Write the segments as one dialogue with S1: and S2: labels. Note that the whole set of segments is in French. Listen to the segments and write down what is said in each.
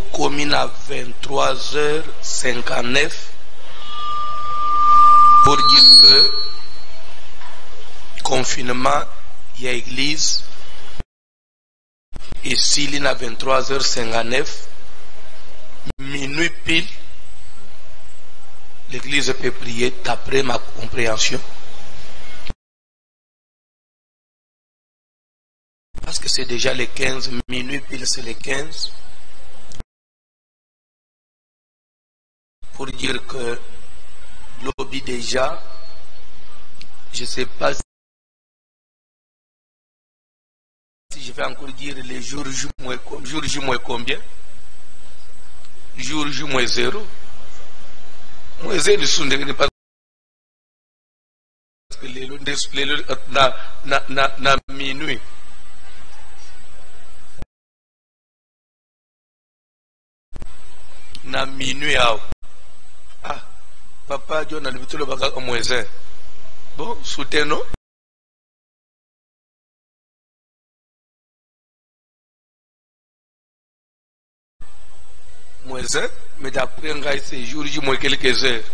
S1: commune à 23h59 pour dire que confinement, il y a église. Et s'il est à 23h59, minuit pile, l'église peut prier d'après ma compréhension. Parce que c'est déjà les 15, minuit pile c'est les 15. Pour dire que lobby déjà, je ne sais pas si je vais encore dire les jours J moins combien? Jour J moins 0. Moins 0 sont des pas parce que les na minuit. Na minuit ah papa John a le tout le bagage au moins 1. Bon, soutenons. Moins 1, mais d'après un gars, c'est jour J moins quelques heures.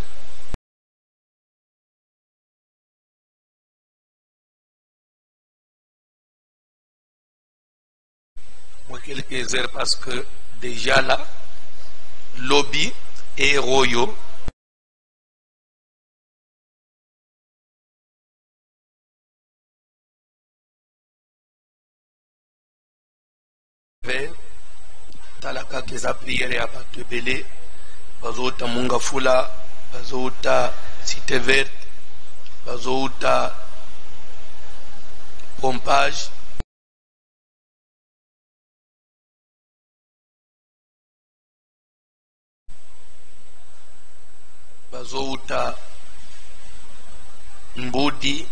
S1: Moins quelques heures parce que déjà là, lobby et royo. Talaka keza prière ya bato ebele bazouta munga fula bazouta cité verte bazouta pompage bazouta mbudi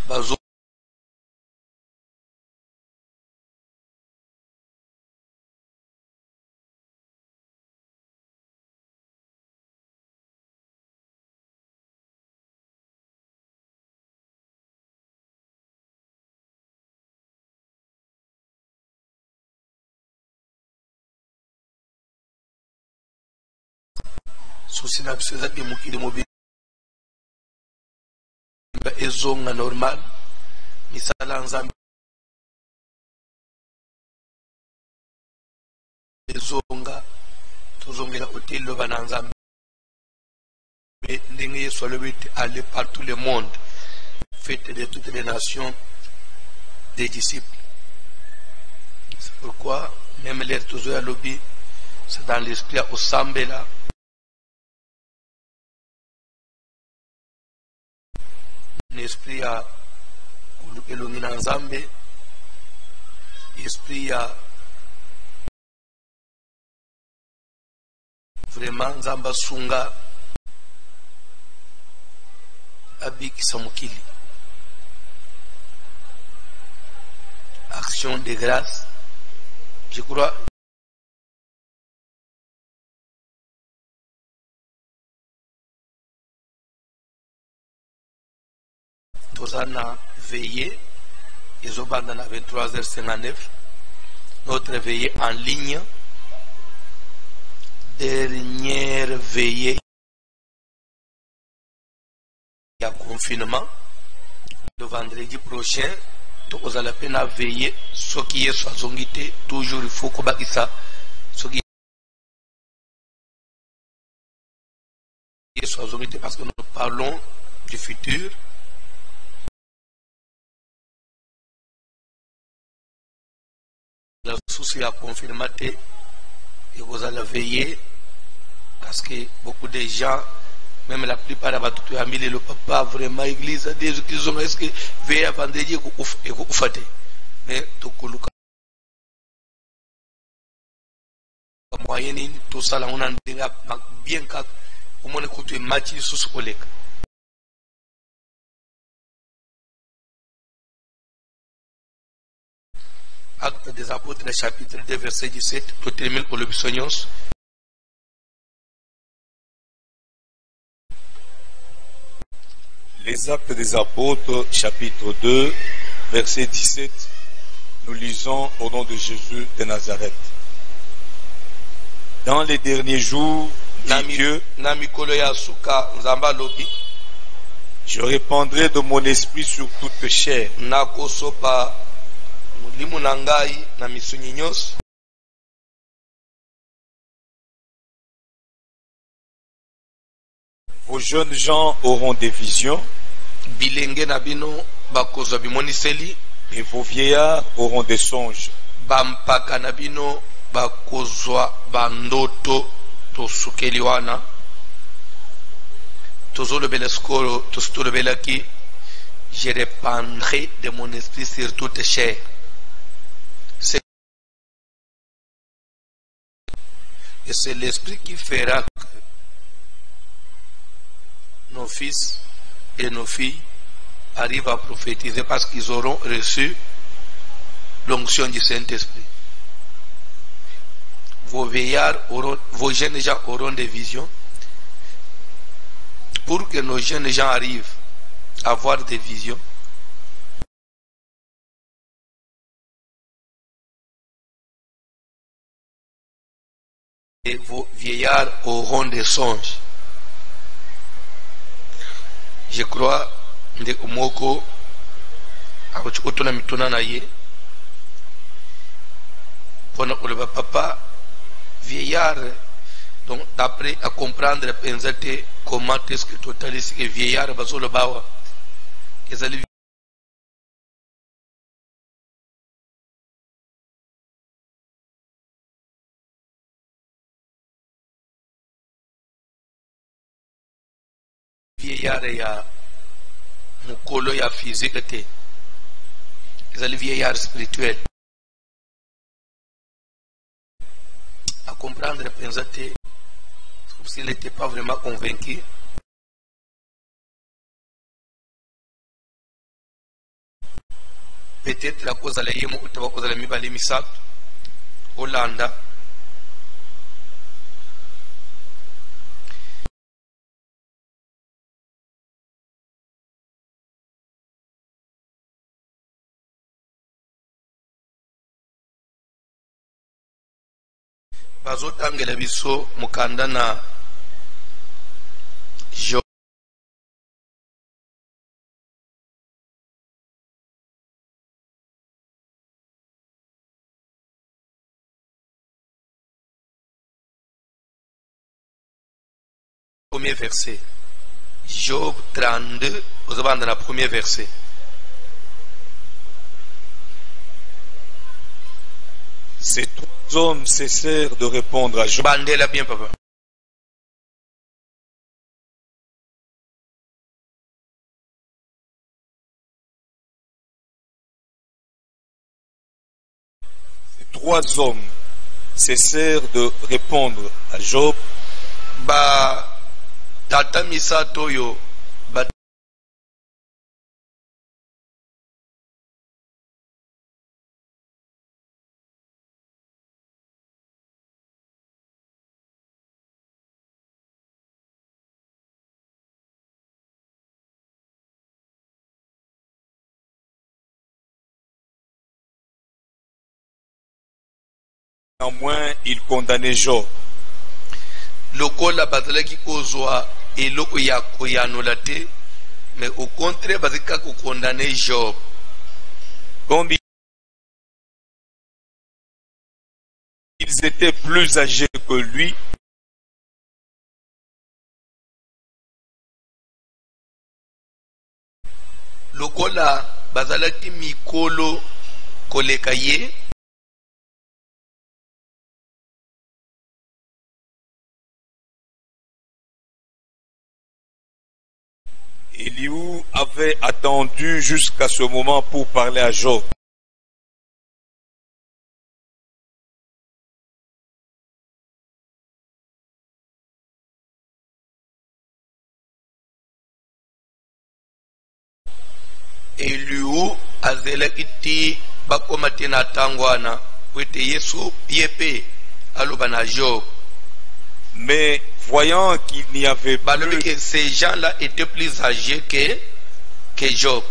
S1: bazouta souci na biso eza te mokili mobile ezonga normal misala nzambe ezonga tozongela hotel loba na nzambe ndenge yesu alobi ete aller par tout le monde faites de toutes les nations des disciples. C'est pourquoi même l'air toujours à lobby c'est dans l'esprit au sambela. L'esprit à elongi na nzambe, esprit à vraiment nzamba sunga abikisa mokili. Action de grâce, je crois. Tosana veillée, ils ont bandé à 23h59. Notre veillée en ligne, dernière veillée, il y a confinement. Le vendredi prochain, vous allez peine à veiller, ce qui est soit zongité, toujours il faut qu'on bâtisse ça. Ce qui est soit zongité parce que nous parlons du futur. La souci a confirmé et vous allez veiller parce que beaucoup de gens, même la plupart de tout amis, le papa vraiment église des qui ont est-ce que veille avant de dire que vous faites mais tout le moyen tout ça là on a bien qu'à au moins écouter match sur ce collègue. Actes des apôtres, chapitre 2, verset 17, pour terminer pour le Bissonios.
S2: Les Actes des apôtres, chapitre 2, verset 17. Nous lisons au nom de Jésus de Nazareth. Dans les derniers jours, dit Dieu, je répandrai de mon esprit sur toute chair. Vos jeunes gens auront des visions. Et vos vieillards auront des songes.
S1: Je répandrai de mon esprit sur toute chair. Et c'est l'esprit qui fera que nos fils et nos filles arrivent à prophétiser parce qu'ils auront reçu l'onction du Saint-Esprit. Vos vieillards auront, vos jeunes gens auront des visions. Pour que nos jeunes gens arrivent à avoir des visions, et vos vieillards auront des songes. Je crois que Moko a mitona na ye pour le papa vieillard, donc d'après à comprendre penser comment est-ce que totalise que vieillard bazo le bawa ezali vieillard ya mukolo ya physique te ezali vieillard spirituel à comprendre penser comme s'il n'était pas vraiment convaincu. Peut-être à cause de la yémo, à cause de la mibali misat, Hollanda. Bazotangela biso mukanda na Job. Premier verset. Job 32, vous avez dans le premier verset.
S2: Ces trois hommes cessèrent de répondre à Job.
S1: Bandela bien, papa.
S2: Ces trois hommes cessèrent de répondre à Job.
S1: Ba tata misato yo ba
S2: Néanmoins, il condamnait Job.
S1: lokola bazalaki kozwa eloko ya koyanola te, mais au contraire bazalaki ko condamner Job.
S2: Comme ils étaient plus âgés que lui,
S1: lokola bazalaki mikolo koleka ye,
S2: Elihu avait attendu jusqu'à ce moment pour parler à Job.
S1: Elihu azelaki ti bakomati na tangwana wete Yesu yepe aloba na Job.
S2: Mais voyant qu'il n'y avait
S1: Balobi
S2: plus,
S1: que ces gens-là étaient plus âgés que Job,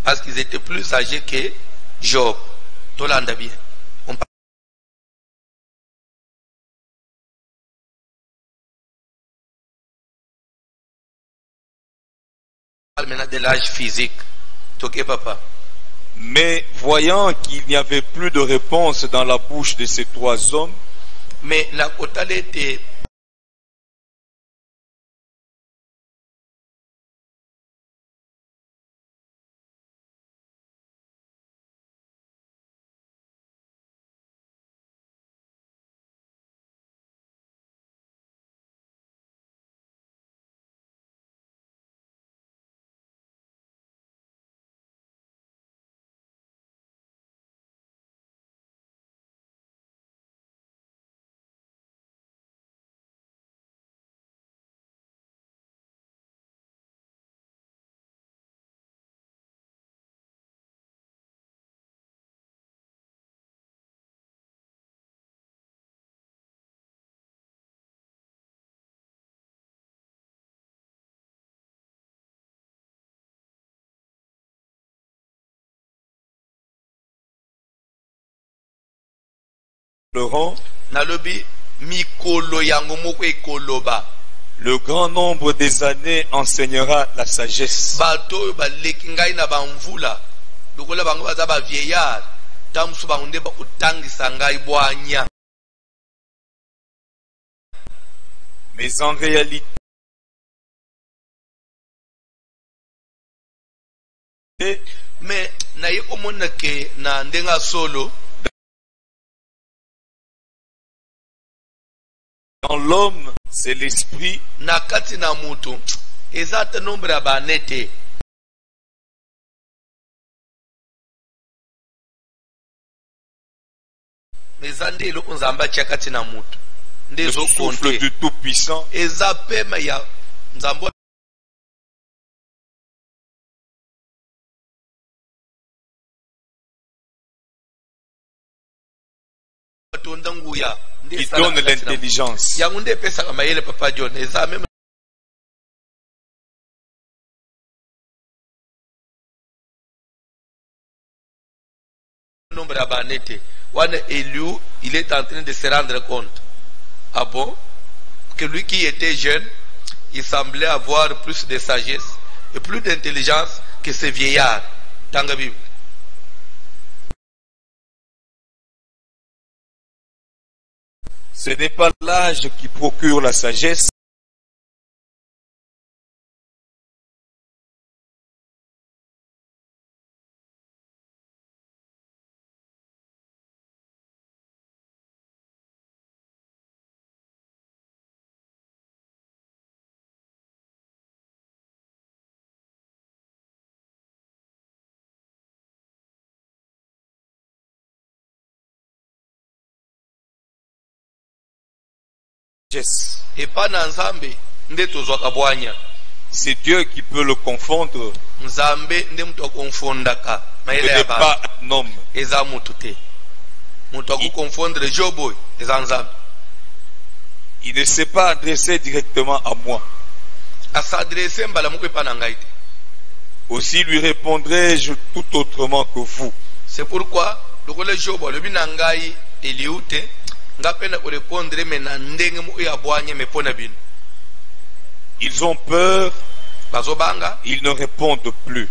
S1: parce qu'ils étaient plus âgés que Job. tolanda bien. On parle maintenant de l'âge physique. Toké papa.
S2: Mais voyant qu'il n'y avait plus de réponse dans la bouche de ces trois hommes,
S1: mais la totalité nalobi mikolo yango moko ekoloba.
S2: Le grand nombre des années enseignera la sagesse.
S1: Bato baleki ngai na bamvula lokola bango baza ba vieillard tamusu bango nde bakotangisa ngai bwanya.
S2: Mais en réalité,
S1: mais naye komona ke na ndenga solo
S2: dans l'homme, c'est l'esprit.
S1: Nakati na mutu ezata nombre ya banete. Mezande lo nzamba chakati na mutu.
S2: Le souffle du Tout-Puissant.
S1: Eza pema ya nzambo.
S2: Qui donne l'intelligence.
S1: Nombre abanete. Eliou, il est en train de se rendre compte. Ah bon? Que lui qui était jeune, il semblait avoir plus de sagesse et plus d'intelligence que ces vieillards. Dans la Bible.
S2: Ce n'est pas l'âge qui procure la sagesse.
S1: Et pas Nzambe nde tozwaka bwanya.
S2: C'est Dieu qui peut le confondre.
S1: Nzambe nde mutu akonfondaka mayele ya
S2: ba. Pas un homme.
S1: Eza mutu te. Mutu akonfondre Jobo eza Nzambe.
S2: Il ne s'est pas adressé directement à moi.
S1: A s'adresser mbala moko epa na ngai te.
S2: Aussi lui répondrai-je tout autrement que vous.
S1: C'est pourquoi lokola Jobo lobi na ngai Eliou te.
S2: Ils ont peur, ils ne répondent plus.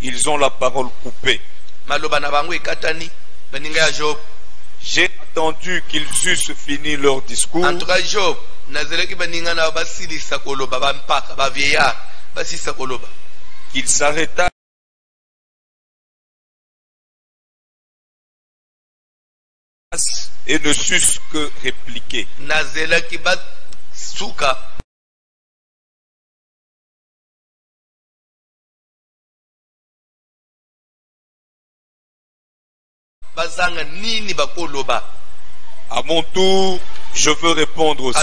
S2: Ils ont la parole coupée. J'ai attendu qu'ils eussent fini leur discours. Qu'ils s'arrêtèrent et ne sussent que répliquer. À mon tour, je veux répondre aussi.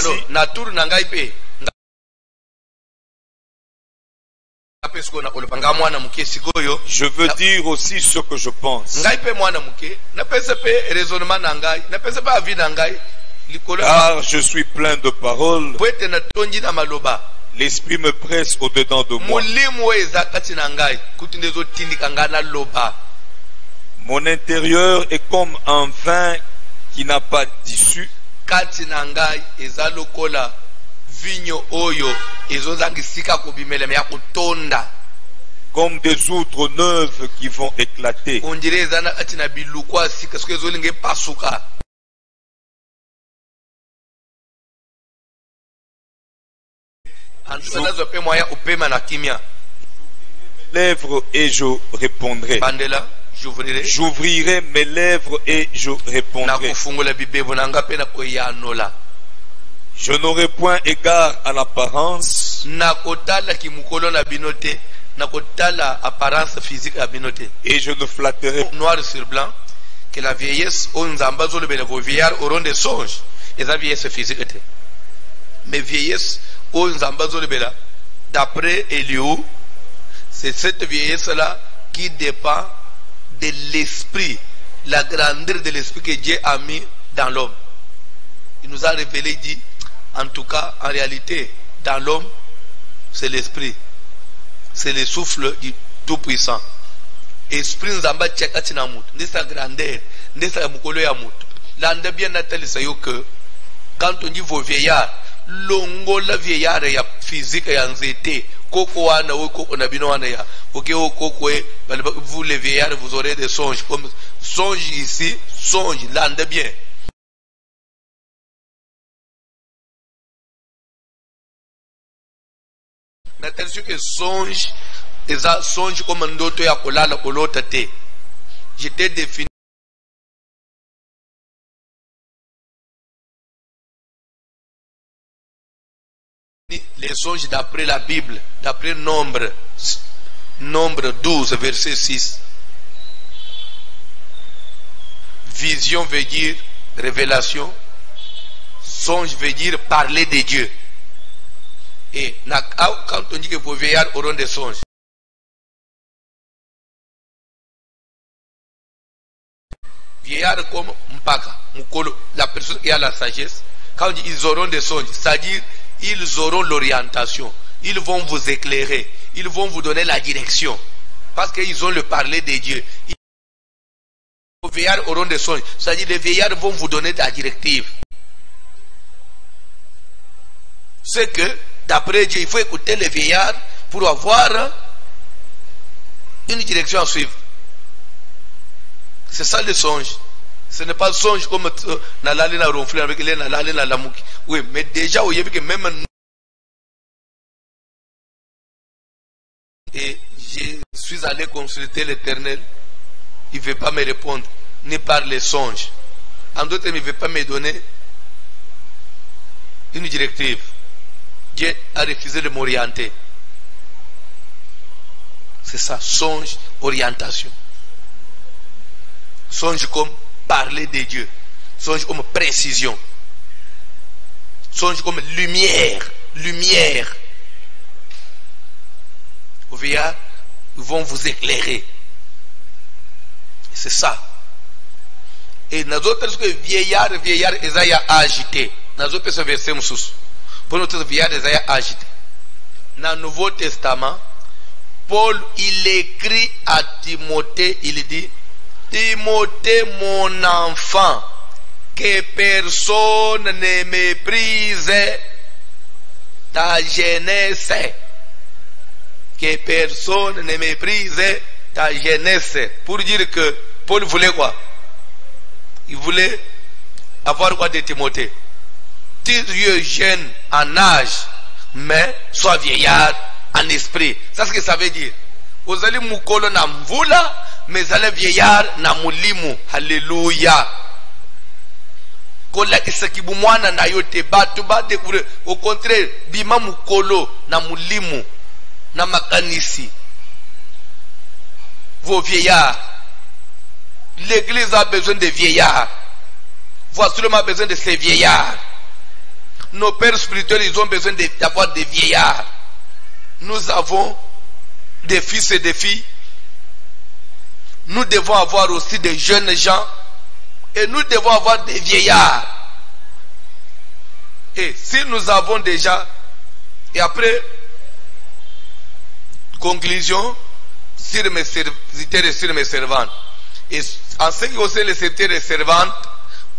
S2: Je veux dire aussi ce que je pense. Car je suis plein de paroles. L'esprit me presse au-dedans de moi. Mon intérieur est comme un vin qui n'a pas d'issue.
S1: Kati na ngai eza lokola vinyo oyo ezozangisika kubimela ya kutonda.
S2: Comme des outres neuves qui vont éclater.
S1: On dirait ezana kati na bilukwa sika soki ezolinga epasuka.
S2: J'ouvrirai mes lèvres et je répondrai. J'ouvrirai mes lèvres et je répondrai. Je n'aurai point égard à l'apparence. Et je ne flatterai
S1: noir sur blanc que la vieillesse vos vieillards auront des songes. Et la vieillesse physique était. Mais vieillesse d'après Eliou, c'est cette vieillesse-là qui dépend de l'esprit, la grandeur de l'esprit que Dieu a mis dans l'homme. Il nous a révélé, il dit, en tout cas, en réalité, dans l'homme, c'est l'esprit. C'est le souffle du Tout-Puissant. Esprit nzamba tchakati na mutu, ndesa grandeur, ndesa mukolo ya mutu. L'ande bien natali sayo que, quand on dit vos vieillards, longo la vieillard ya physique ya nzete, koko wana ou koko nabino wana ya, ok o koko vous les vieillards vous aurez des songes, comme songe ici, songe, l'ande bien. Natali sayo que songe, eza songe comme ndoto ya kolala kolota te. J'étais défini les songes d'après la Bible, d'après Nombre 12, verset 6. Vision veut dire révélation. Songe veut dire parler de Dieu. Et quand on dit que vos vieillards auront des songes, vieillard comme Mpaka, Mukolo, la personne qui a la sagesse, quand on dit ils auront des songes, c'est-à-dire ils auront l'orientation, ils vont vous éclairer, ils vont vous donner la direction, parce qu'ils ont le parler de Dieu. Les vieillards auront des songes, c'est-à-dire les vieillards vont vous donner la directive. C'est que, d'après Dieu, il faut écouter les vieillards pour avoir une direction à suivre. C'est ça le songe. Ce n'est pas le songe comme Nalali na ronfler avec les Nalali na lamouki. Oui, mais déjà, vous voyez que même. Et je suis allé consulter l'Éternel. Il ne veut pas me répondre, ni par les songes. En d'autres termes, il ne veut pas me donner une directive. Dieu a refusé de m'orienter. C'est ça, songe, orientation. Songe comme parler de Dieu. Songe comme précision. Songe comme lumière. Lumière. Vos vieillards vont vous éclairer. C'est ça. Et dans d'autres que vieillard, Esaïa agité. Dans d'autres versets, pour notre vieillard, Esaïa agité. Dans le Nouveau Testament, Paul, il écrit à Timothée, il dit, Timothée, mon enfant, que personne ne méprise ta jeunesse. Que personne ne méprise ta jeunesse. Pour dire que Paul voulait quoi? Il voulait avoir quoi de Timothée? Tu es jeune en âge, mais sois vieillard en esprit. C'est ce que ça veut dire. Vous allez mukolo na mvula, mais allez vieillard na mulimu. Alléluia. Kola kisakibu mwana na yote batu ba découvrir. Au contraire, bima mukolo na mulimu na makanisi. Vos vieillards. L'église a besoin de vieillards. Voici a besoin de ces vieillards. Nos pères spirituels, ils ont besoin d'avoir des vieillards. Nous avons des fils et des filles. Nous devons avoir aussi des jeunes gens. Et nous devons avoir des vieillards. Et si nous avons déjà, et après, conclusion, sur mes serviteurs et sur mes servantes, Et en ce qui concerne les serviteurs et servantes,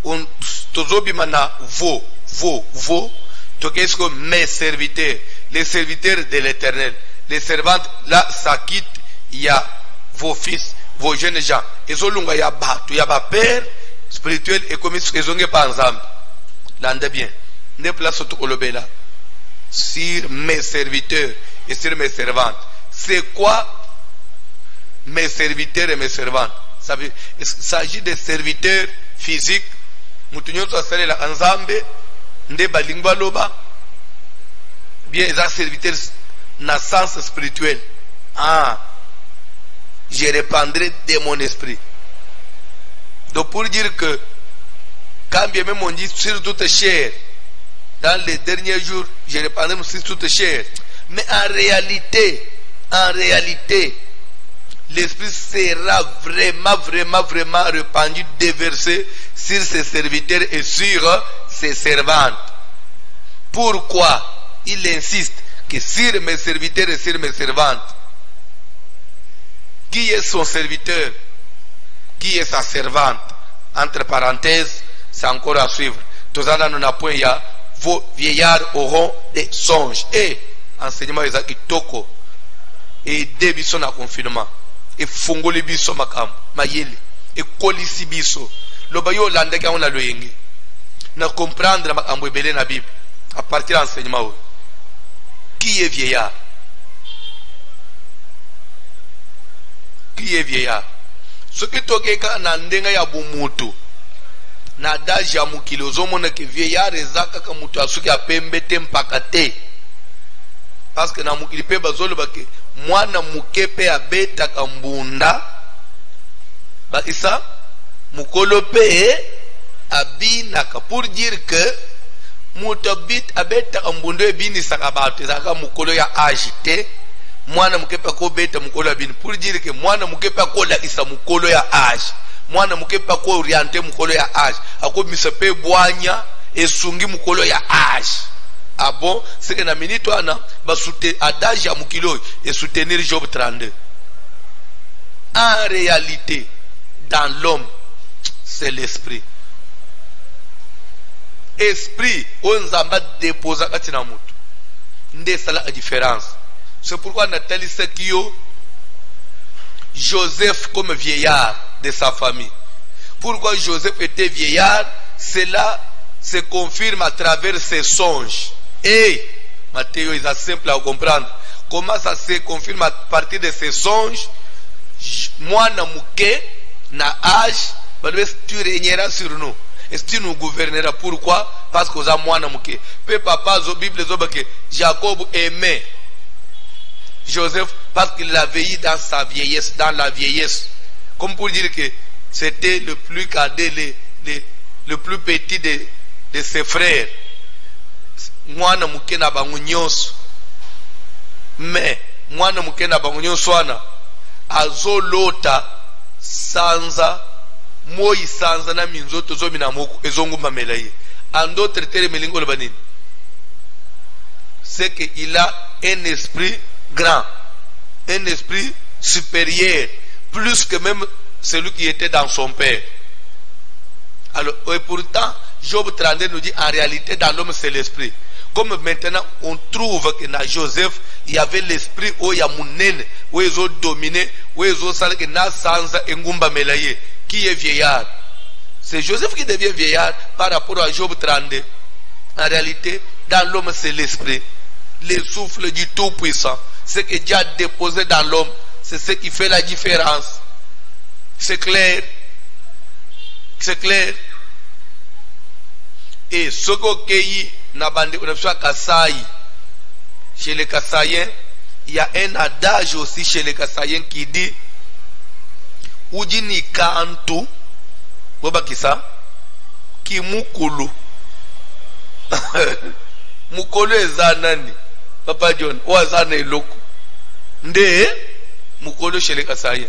S1: on tozobimana vo, to qu'est-ce que mes serviteurs, les serviteurs de l'Éternel, les servantes, là, ça quitte, il y a vos fils, vos jeunes gens. Et zolunga ya batu, ya ba père spirituel et comme ils ont pas ensemble. L'ande bien. Ne place tout kolobela. Sur mes serviteurs et sur mes servantes. C'est quoi mes serviteurs et mes servantes? Ça veut, il s'agit des serviteurs physiques. Mutunyo tsasale la ensemble, nde balingwa loba. Bien, les serviteurs na sens spirituel. Ah, je répandrai de mon esprit. Donc pour dire que quand bien même on dit sur toute chair, dans les derniers jours, je répandrai sur toute chair. Mais en réalité, l'esprit sera vraiment répandu, déversé sur ses serviteurs et sur ses servantes. Pourquoi? Il insiste que sur mes serviteurs et sur mes servantes. Qui est son serviteur? Qui est sa servante? Entre parenthèses, c'est encore à suivre. Tous en a point, il y a vos vieillards auront des songes. Et enseignement est à Toko. Et des bisons à confinement. Et fongoli biso makam, mayele. Et kolisi biso. Lobayo landeka on a le yenge. Na comprendre makambo belé na Bible. À partir de l'enseignement. Qui est vieillard? Qui est vieillard? Ce qui tokeka na ndenga ya bumutu. Na daji ya mukili ozomona ke vieillard ezaka ka mutu asuki apembe tempaka te. Parce que na mukili pe bazolo bake mwana mukepe abeta kambunda bakisa mukolo pe abinaka pour dire que mutabit abeta kambunda ebini sakabate zaka mukolo ya agité mwana mukepe ko beta mukolo abini pour dire que mwana mukepe ko la isa mukolo ya age mwana mukepe ko orienter mukolo ya age ako misepe bwanya esungi mukolo ya age. Ah bon, c'est que na minute wana ba soutenir adage ya mukilo et soutenir Job 32. En réalité, dans l'homme, c'est l'esprit. Esprit, on zamba déposa katina mutu. Nde sala la différence. C'est pourquoi Nathalie Sekio Joseph comme vieillard de sa famille. Pourquoi Joseph était vieillard? Cela se confirme à travers ses songes. Et Matthieu est simple à comprendre. Comment ça se confirme à partir de ses songes? Moi, na muke, na âge, tu régneras sur nous. Et tu nous gouverneras. Pourquoi? Parce que moi, na muke. Peu papa, la Bible, Jacob aimait Joseph parce qu'il l'a veillé dans sa vieillesse, dans la vieillesse. Comme pour dire que c'était le plus cadet, le plus petit de ses frères. Mwana muke na bangu nyonso mais mwana muke na bangu nyonso wana azolota sanza moi sanza na minzoto zomi na moko ezonguma melaye en d'autres termes melingo lebanini c'est que il a un esprit grand, un esprit supérieur, plus que même celui qui était dans son père. Alors et pourtant Job 32 nous dit en réalité dans l'homme c'est l'esprit. Comme maintenant on trouve que dans Joseph il y avait l'esprit où il y a mounene où ils ont dominé où ils ont salé que na sansa engumba melaye qui est vieillard. C'est Joseph qui devient vieillard par rapport à Job 32. En réalité dans l'homme c'est l'esprit, le souffle du Tout-Puissant, ce que Dieu a déposé dans l'homme, c'est ce qui fait la différence. C'est clair. C'est clair. Et ce qu'on n'a pas Kasaï, chez les Kasaïens, il y a un adage aussi chez les Kasaïens qui dit Ujini kantu, Bobakisa, ki mukulu. Mukolo ezanani, Papa John, oazana eloko. Nde, mukolo chez les Kasaïens.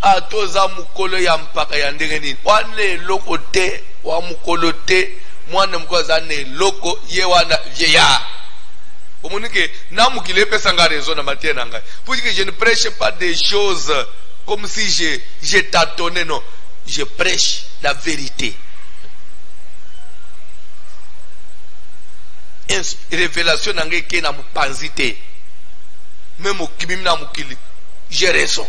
S1: Atoza mukolo ya mpaka ya ndenge nini. Wane eloko te, wa mukolo te. Mwana mkwaza ne loko ye wana vieillard. Omonike na mukile pesa nga raison na matin nanga. Pour que je ne prêche pas des choses comme si j'ai tâtonné, non. Je prêche la vérité. Révélation n'a rien na mupanzite. Même au kibim na mukili. J'ai raison.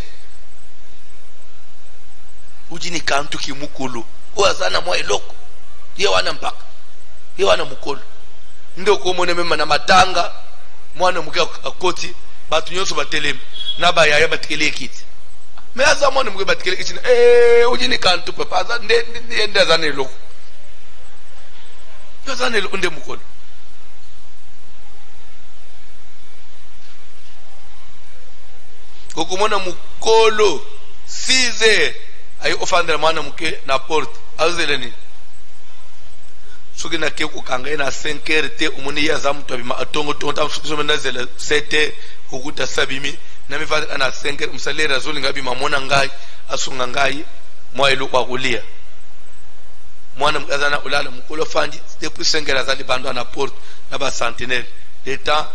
S1: Ujini kantu ki mukulu. Oazana mwa eloko. Ye wana mpaka. Ye wana mukulu. Ndio komone mema na matanga. Mwana muke akoti. Batu nyonso batelemi. Naba yaya batikele kiti. Me aza mwana muke batikele kiti. Ujini kantu papa. Aza nde azana eloko. Azana eloko nde mukulu. Kokumona mukolo 6h ayi ofandra mwana muke na porte azeleni suki na ke kukanga na 5h te umuni ya zamu to bima atongo to ta suki na zela 7 ukuta sabimi na mifadra na 5h msalera zoli ngabi mamona ngai asunga ngai mwailo kwa kulia mwana mkazana ulala mukolo fandi depuis 5h azali bando na porte na ba sentinelle leta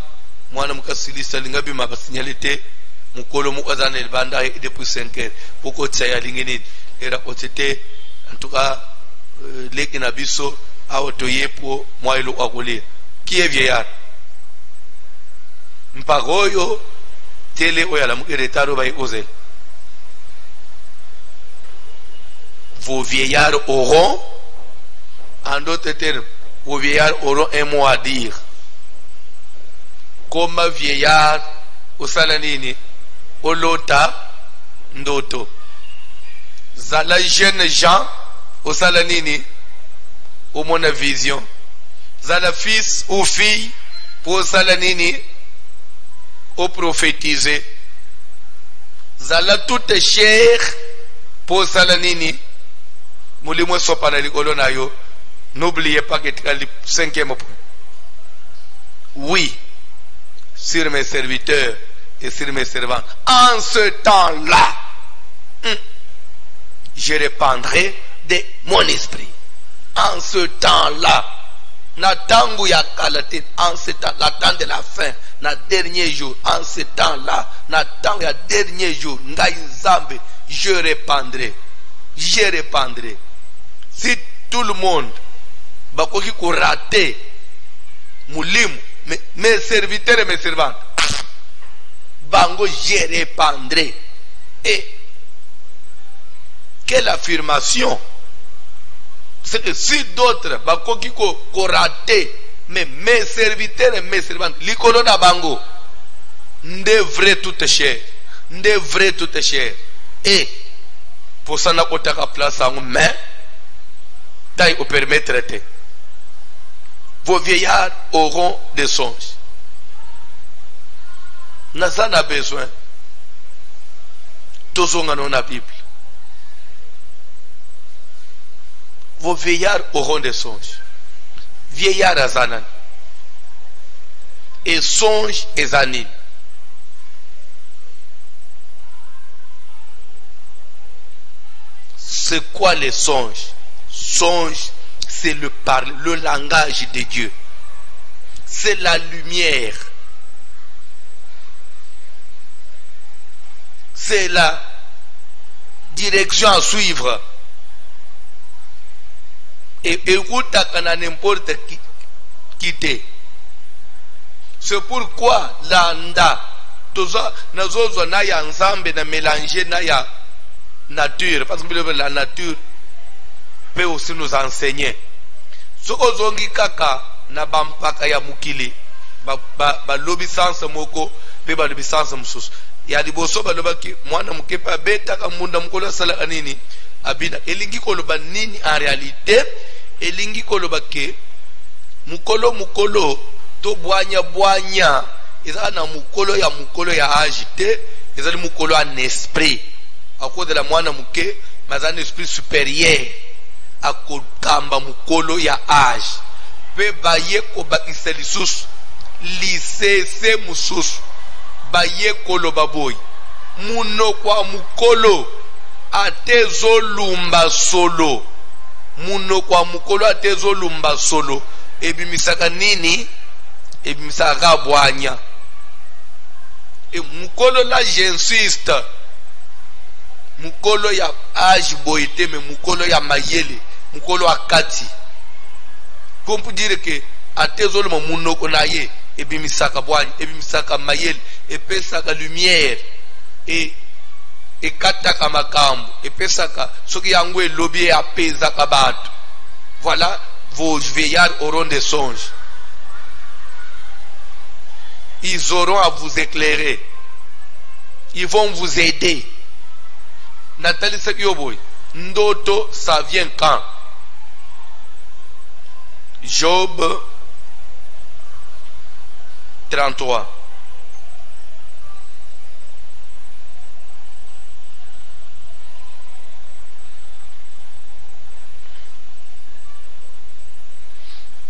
S1: mwana mukasilisa lingabi mabasignalite mukolo mukazana banda depuis 5h poko tsaya lingini era otete en tout cas leki na biso auto yepo mwailo akulia qui est vieillard mpagoyo tele oyala mukeretaro bai ozel. Vos vieillards auront, en d'autres termes, vos vieillards auront un mot à dire. Comme vieillard au salanini olota ndoto zala jeune gens au salanini au mon vision zala fils ou fille pour salanini au prophétiser zala toute chair pour salanini mulimo sopana likolo na yo. N'oubliez pas que le 5e point. Oui, sur mes serviteurs et sur mes servants, en ce temps-là, je répandrai de mon esprit. En ce temps-là, en ce temps, la temps de la fin, na dernier jour, en ce temps-là, na temps ya dernier jour, je répandrai. Je répandrai. Si tout le monde bakoki ko rater mulimu, mes serviteurs et mes servantes, bango je répandrai. Et quelle affirmation! C'est que si d'autres bakoki ko rater, mais mes serviteurs et mes servantes, likolo na bango, ndevrait toute chair, ndevrait toute chair. Et pour ça, on a place en main, taille au permettre. Vos vieillards auront des songes. N'a a besoin. Tous on a la Bible. Vos vieillards auront des songes. Vieillards azanan. Et songes et anines. C'est quoi les songes? Songe, c'est le langage de Dieu. C'est la lumière. C'est la direction à suivre. Et écoute à n'importe qui t'est. C'est pourquoi l'anda, nous na ensemble na mélanger na ya nature, parce que la nature peut aussi nous enseigner. Ce que kaka na bampaka ya mukili ba l'obéissance moko pe ba l'obéissance mususu ya liboso ba lobaki mwana mukepa beta ka munda mukolo sala anini abina elingi koloba nini en réalité elingi koloba ke mukolo to bwanya eza na mukolo ya agité eza mukolo en esprit à cause de la mwana muke mais un esprit supérieur à kokamba mukolo ya âge pe baye ko bakisa lisusu lisese mususu baye kolo baboy muno kwa mukolo atezolumba solo muno kwa mukolo atezolumba solo ebimisaka nini ebimisaka bwanya e mukolo la j'insiste mukolo ya âge boité mais mukolo ya mayele mukolo akati pour dire que atezolo munoko na ye ebimisaka bwani ebimisaka mayele epesaka lumière et ekataka makambo epesaka soki yango elobi apezaka bato. Voilà, vos veillards auront des songes. Ils auront à vous éclairer. Ils vont vous aider. Nathalie Sekioboy, Ndoto, ça vient quand? Job 33.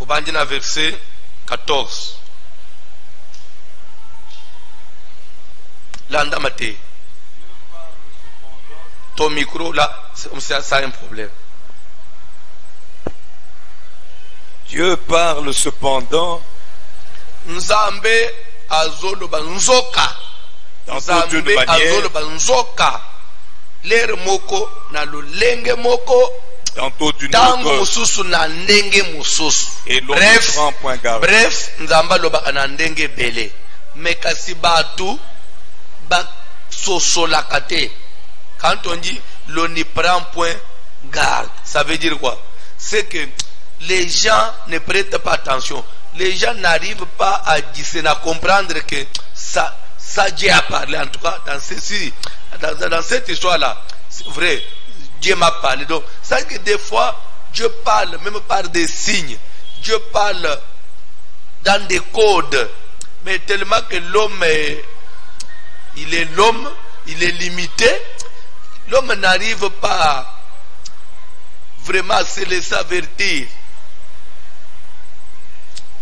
S1: Au bandina verset 14. Landa Maté. Ton micro là, ça a un problème.
S2: Dieu parle cependant.
S1: Nzambe azoloba nzoka. Nzambe azoloba nzoka. L'air moko na lolenge moko.
S2: Tantôt d'une
S1: tango mususu na ndenge mususu. Bref, nzamba loba na ndenge bele. Mekasi batu ba sosolakate. Quand on dit l'on n'y prend point garde, ça veut dire quoi? C'est que les gens ne prêtent pas attention. Les gens n'arrivent pas à discerner, à comprendre que ça Dieu a parlé. En tout cas, dans cette histoire-là, c'est vrai, Dieu m'a parlé. Donc, ça veut dire que des fois, Dieu parle même par des signes. Dieu parle dans des codes. Mais tellement que l'homme il est limité. L'homme n'arrive pas vraiment à se laisser avertir.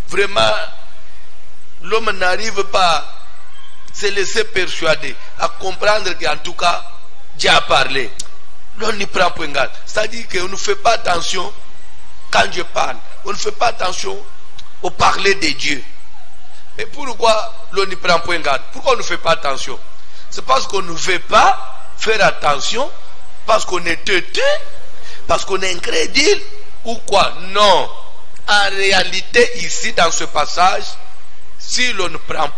S1: Vraiment, l'homme n'arrive pas à se laisser persuader, à comprendre qu'en tout cas, Dieu a parlé. L'on n'y prend point garde. C'est-à-dire qu'on ne fait pas attention quand Dieu parle. On ne fait pas attention au parler de Dieu. Mais pourquoi l'on n'y prend point garde? Pourquoi on ne fait pas attention? C'est parce qu'on ne veut pas faire attention, parce qu'on est têtu, parce qu'on est incrédule, ou quoi? Non. En réalité, ici, dans ce passage, si l'on ne prend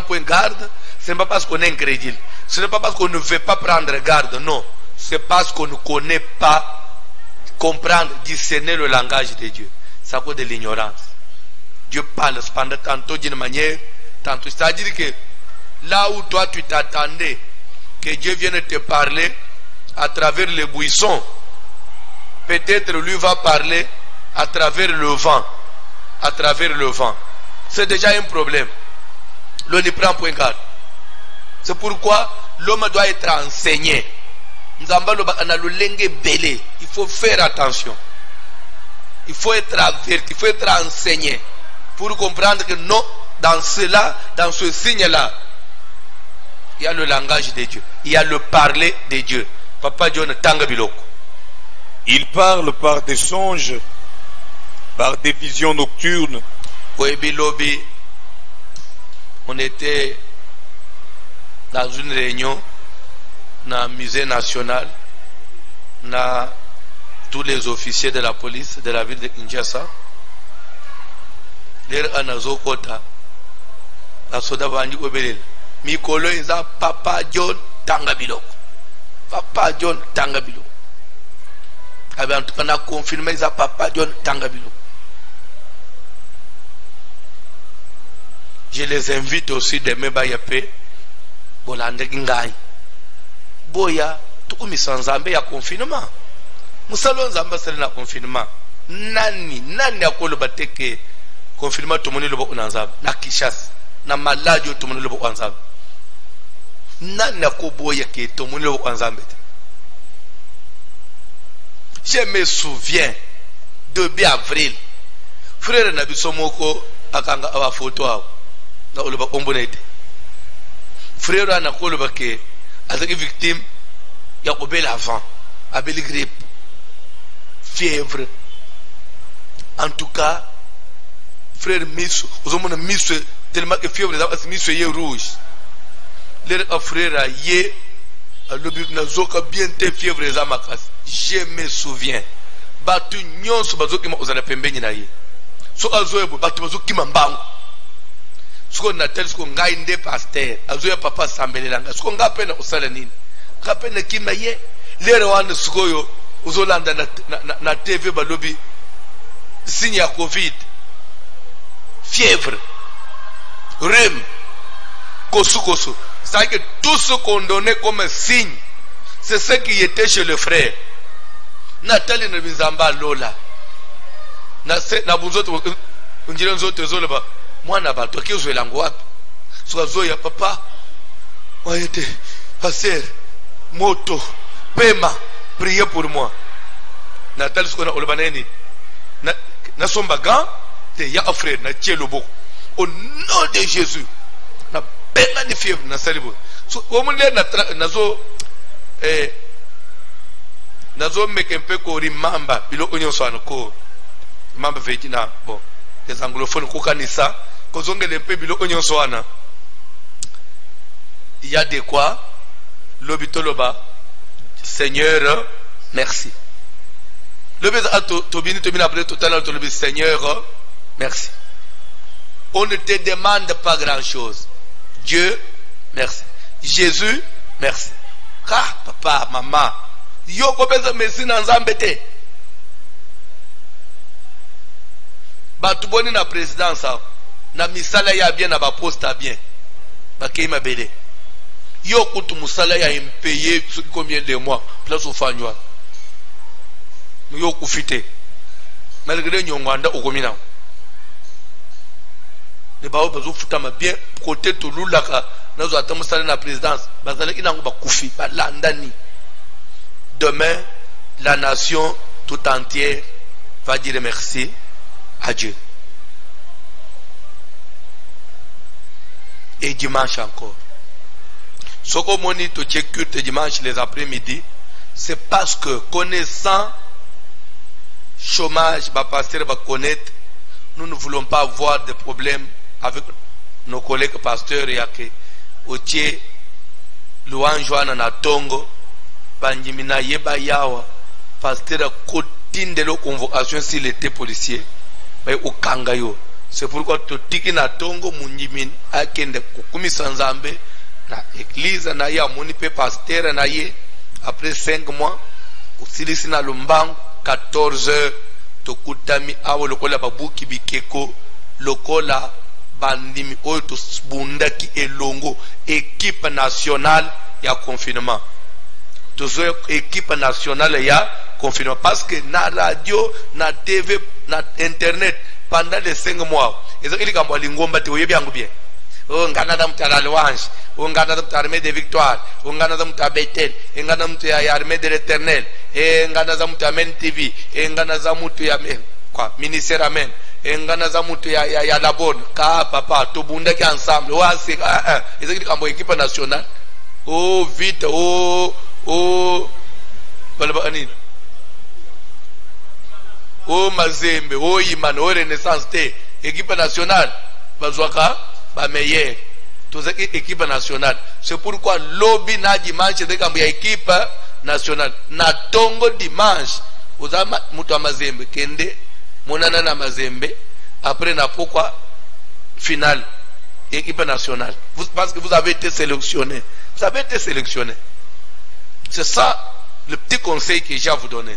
S1: point garde, ce n'est pas parce qu'on est incrédule. Ce n'est pas parce qu'on ne veut pas prendre garde, non. C'est parce qu'on ne connaît pas, comprendre, discerner le langage de Dieu. C'est à cause de l'ignorance. Dieu parle cependant tantôt d'une manière, tantôt. C'est-à-dire que là où toi tu t'attendais que Dieu vienne te parler à travers les buissons, peut-être lui va parler à travers le vent. À travers le vent. C'est déjà un problème. L'on n'y prend point garde. C'est pourquoi l'homme doit être enseigné. Il faut faire attention. Il faut être averti, il faut être enseigné pour comprendre que non, dans cela, dans ce signe-là, il y a le langage de Dieu, il y a le parler de Dieu. Papa John Tangabiloko.
S2: Il parle par des songes, par des visions nocturnes.
S1: Webilobi, on était dans une réunion dans le musée national, dans tous les officiers de la police de la ville de Kinshasa. L'air anazokota, la soda bandi obelel. Mikolo iza Papa John Tangabiloko. Papa John Tangabiloko. En tout cas, on a confirmé iza Papa John Tangabiloko. Je les invite aussi demain Bayapé. Bolande Ngai. Boya, tout comme Nzambe ya confinement. Musalo Nzambe c'est le confinement. Nani akolo bateke confinement tout le monde le bo Nzambe. Na Kishas, na maladie tout le monde le bo Nzambe. Nani akoboya ke tout le monde le bo Nzambe. Je me souviens de 2 avril. Frère Nabisomoko akanga awa photo awo. Na oloba ombonete. Frère anakoloba ke azaki victime ya kobela avant, abeli grippe, fièvre. En tout cas, frère Misso, vous avez Misso tellement que fièvre, Misso est rouge. Le frère a yé alobi nazoka bien te fièvre eza makasi. Je me souviens batu nyonso bazokima ozala pembeni na ye soki azoyebo batu bazokima mbango siko natel siko ngai nde pasteur azoya papa sambelela ngai siko ngai pena osala nini ngai pena kima ye lere wana sikoyo uzolanda na TV balobi signe ya Covid, fièvre, rhume, kosu. C'est que tout ce qu'on donnait comme signe, c'est ce qui était chez le frère. Nathalie ne bizamba lola. Na buzoto unjira nzoto zoloba mwana bato kizo elangwa. Swazo ya papa. Wayete passer moto pema priez pour moi. Nathalie skona olobaneni. Na sombaga te ya frère na tielobo. Au nom de Jésus. Na benga ni fièvre na salibo. So omule nazo mekempe ko rimamba bilo onyo swana ko mamba vejina bon les anglophones ko kanisa ko zongele mpe bilo onyo swana il y a de quoi lobitoloba Seigneur merci lobeza tobini après total to lobi Seigneur merci. On ne te demande pas grand chose. Dieu merci. Jésus merci. Ah papa maman yo kopeza merci na nzambe te batu boni na présidence na misala ya bien na ba poste bien bakei mabele yo kutu musala ya impayé combien de mois place ufanywa yo kufite malgré nyongwanda okomina ne ba obazo futama bien côté to lulaka nazo atamusala na présidence bazala inango bakufi balandani. Demain, la nation tout entière va dire merci à Dieu. Et dimanche encore. Ce qu'on moni to culte dimanche les après-midi, c'est parce que connaissant chômage, bah pasteur va connaître, nous ne voulons pas avoir de problèmes avec nos collègues pasteurs et que otie louanjoana na tongo. Banjimina yeba yawa pasteur kotinde lo convocation s'il était policier bay okanga yo. C'est pourquoi totiki na tongo munjimin akende kukumisa nzambe na église na ya moni pe pasteur na ye après 5 mois usilisi na lumbangu 14 heures tokutami awo lokola babuki bikeko lokola bandimi oyo tosbundaki elongo équipe nationale ya confinement. Toujours équipe nationale ya confinement parce que na radio na TV na internet pendant les 5 mois ils ont dit quand lingomba te oyebi yangu bien o ngana da mtala louange o ngana da armée de victoire o ngana da mta Bethel e ngana mtu ya armée de l'éternel e ngana za mtu amen TV e ngana za mtu ya quoi ministère amen e ngana za mtu ya la bonne ka papa to bunda ki ensemble wa c'est ils ont dit quand équipe nationale oh vite oh balabani oh mazembe oh imano oh renaissance te équipe nationale bazwaka ba meilleur tous équipe nationale. C'est pourquoi lobby na dimanche de kambi équipe nationale na tongo dimanche uzama mutu wa mazembe kende monana na mazembe après na pourquoi finale équipe nationale parce que vous avez été sélectionné. C'est ça le petit conseil que j'ai à vous donner.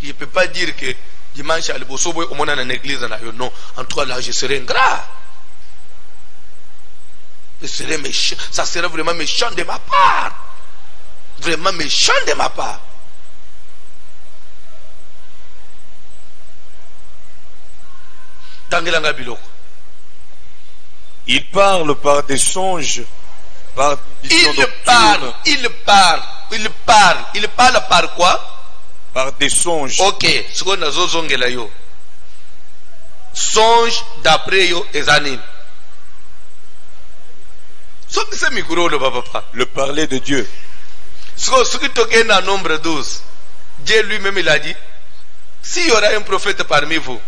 S1: Je ne peux pas dire que dimanche à l'Ebosobo, au moins dans l'église, non. En tout cas, là, je serai ingrat. Je serai méchant. Ça serait vraiment méchant de ma part. Vraiment méchant de ma part.
S2: Il parle par des songes.
S1: Il parle par quoi?
S2: Par des songes.
S1: Ok, ce qu'on a zongela yo. Songe d'après yo ezanim.
S2: Le parler de Dieu.
S1: Ce qui toque dans nombre 12. Dieu lui-même il a dit, s'il y aura un prophète parmi vous,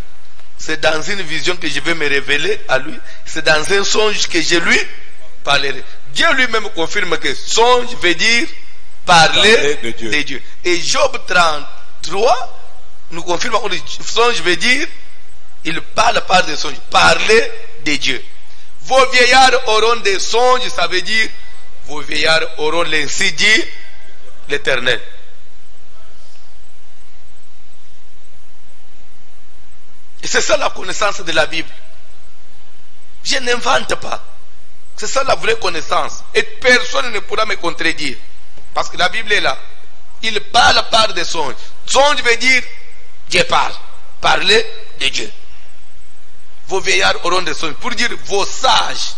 S1: c'est dans une vision que je vais me révéler à lui, c'est dans un songe que je lui parlerai. Dieu lui-même confirme que songe veut dire parler de Dieu. Et Job 33 nous confirme que songe veut dire il parle par des songes, parler de Dieu. Vos vieillards auront des songes, ça veut dire vos vieillards auront l'ainsi dit l'Éternel. Et c'est ça la connaissance de la Bible. Je n'invente pas. C'est ça la vraie connaissance. Et personne ne pourra me contredire. Parce que la Bible est là. Il parle par des songes. Songe veut dire Dieu parle. Parler de Dieu. Vos vieillards auront des songes. Pour dire vos sages,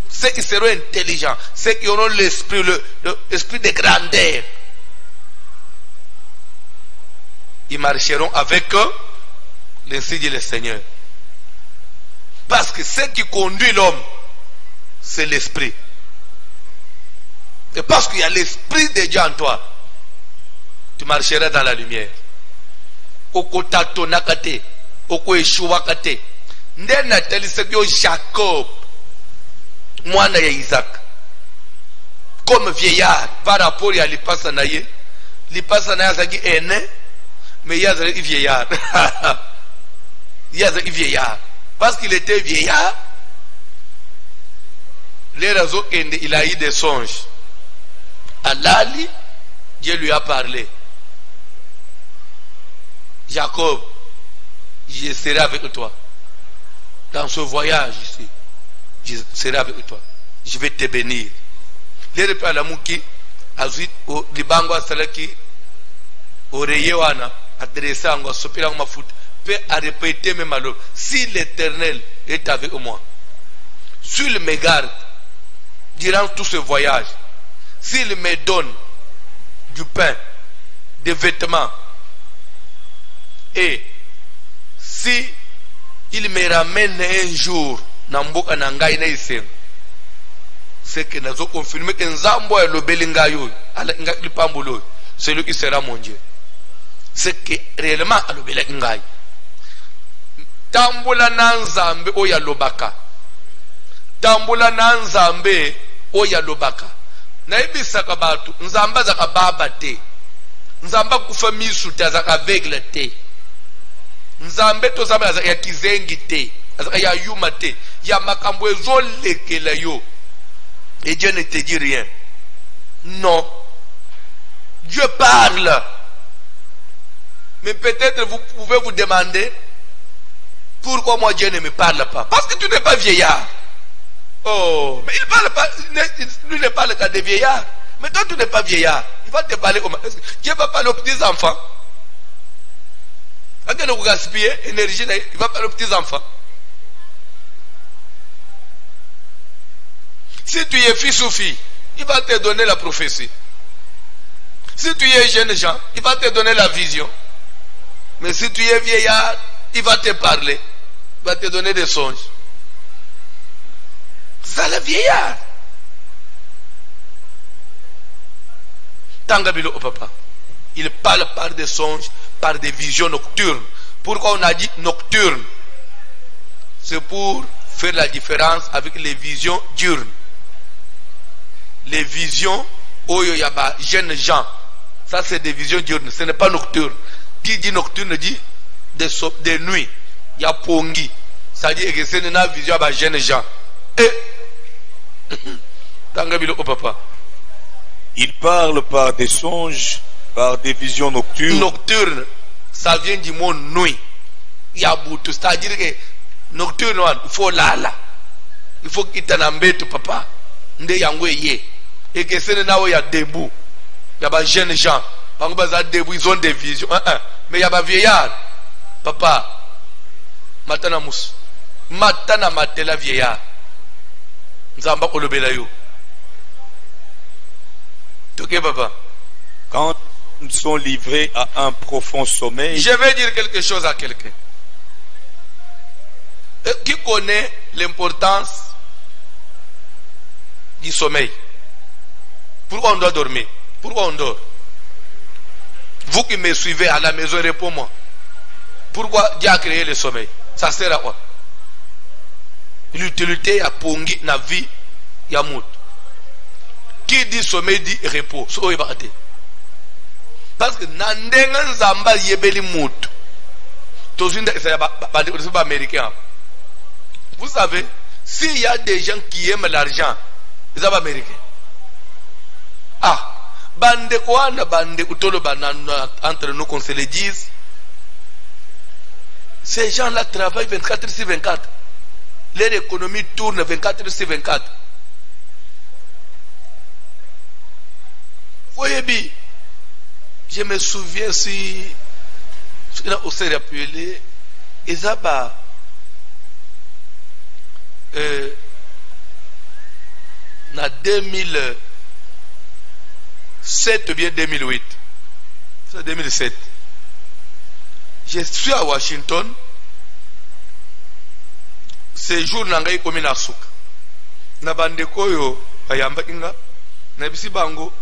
S1: ceux qui seront intelligents, ceux qui auront l'esprit de grandeur, ils marcheront avec eux, ainsi dit le Seigneur. Parce que ce qui conduit l'homme, c'est l'esprit. Et parce qu'il y a l'esprit de Dieu en toi, tu marcheras dans la lumière. Okotato nakate, oko eshuwa kate. Nde natali sekyo Jacob, mwana ya Isaac, comme vieillard par rapport à l'ipasa naye. L'ipasa naye azaki aîné, mais il y a un vieillard. Il y a un vieillard. Parce qu'il était vieillard, les raisons il a eu des songes. À l'ali, Dieu lui a parlé. Jacob, je serai avec toi. Dans ce voyage ici, je serai avec toi. Je vais te bénir. Les repas la mouki, azuit au libango asalaki, oreille wana, adressé en sopira ma foot, peut à répéter mes malheurs. Si l'Éternel est avec moi, s'il me garde durant tout ce voyage, s'il me donne du pain, des vêtements, et si il me ramène un jour Namboka Nangai Naisen, c'est que nous avons confirmé que Nzambo est le Belingayo, c'est lui qui sera mon Dieu. C'est que réellement le Belingayo. Tambula Nanzambe Oya Lobaka. Tambula Nanzambe Oya Lobaka. Naibi Sakabatu, Nzamba Zakababa te. Nzamba Kufami Suta Zakavegla te. Nzambe to Zamba ya Kizengi te. Ya Yuma te. Ya Makambo Zolekela yo. Et Dieu ne te dit rien. Non. Dieu parle. Mais peut-être vous pouvez vous demander pourquoi moi Dieu ne me parle pas. Parce que tu n'es pas vieillard. Oh, mais il parle pas. Lui ne parle qu'à des vieillards. Mais toi tu n'es pas vieillard. Il va te parler comment? Dieu va parler aux petits enfants. Quand tu gaspiller énergie, il va parler aux petits enfants. Si tu es fils ou fille, il va te donner la prophétie. Si tu es jeune gens, il va te donner la vision. Mais si tu es vieillard, il va te parler. Il va te donner des songes. C'est le vieillard. Tangabilo au papa. Il parle par des songes, par des visions nocturnes. Pourquoi on a dit nocturne? C'est pour faire la différence avec les visions diurnes. Les visions, oyo yaba, jeunes gens. Ça c'est des visions diurnes, ce n'est pas nocturne. Qui dit nocturne dit des nuits. Il y a pongi. Ça dit que c'est une vision à jeunes gens. Et
S2: il parle par des songes, par des visions nocturnes.
S1: Nocturne, ça vient du mot nuit. Il y a boutou, c'est-à-dire que nocturne, il faut lala. Il faut qu'il t'en embête, papa. Et que c'est là où il y a debout. Il y a des jeunes gens. Ils ont des visions. Mais il y a des vieillards. Papa, matana mous. Matana matela vieillard. Nzamba kolobela yo. Ok, papa.
S2: Quand ils sont livrés à un profond sommeil.
S1: Je vais dire quelque chose à quelqu'un. Qui connaît l'importance du sommeil? Pourquoi on doit dormir? Pourquoi on dort? Vous qui me suivez à la maison, réponds-moi. Pourquoi Dieu a créé le sommeil? Ça sert à quoi? L'utilité à pongi na vie Yamout. Qui dit sommeil dit repos. So yebate. Parce que nandengan zamba yebeli mout. Tozunda c'est pas américain. Vous savez, s'il y a des gens qui aiment l'argent, ils sont américains. Ah, bande quoi, bande utolo banana entre nous qu'on se le dise. Ces gens-là travaillent 24 sur 24. Leur économie tourne 24 sur 24. Voyez bien, je me souviens si on s'est rappelé, Isaba en 2007 ou bien 2008, c'est 2007. Je suis à Washington. Ce jour nangai komi na suka. Na bande koyo bayamba inga. Na bisi bango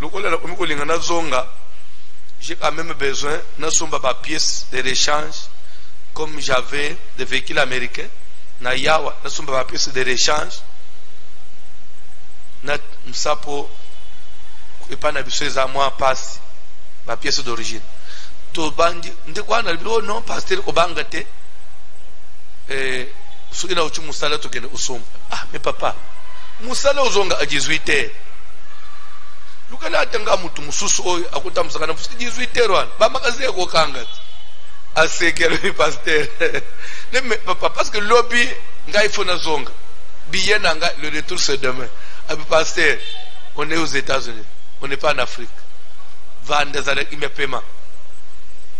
S1: lokola na komi kolinga na zonga. J'ai quand même besoin na somba ba pièces de rechange comme j'avais des véhicules américains. Na yawa na somba ba pièces de rechange. Na msapo epa na biso za moi passe ba pièces d'origine. To bandi ndekwa na bilo non pasteur obanga te sukina uchi musala tokene usomba. Ah mais papa musala uzonga a 18h lukala atanga mutu mususu oyo akuta musakana fusi 18h wan ba makaze ko kanga asekelo pasteur ne mais papa parce que lobby ngai fona zonga billet nanga le retour c'est demain. Abi pasteur on est aux États-Unis, on n'est pas en Afrique. Vanda zale imepema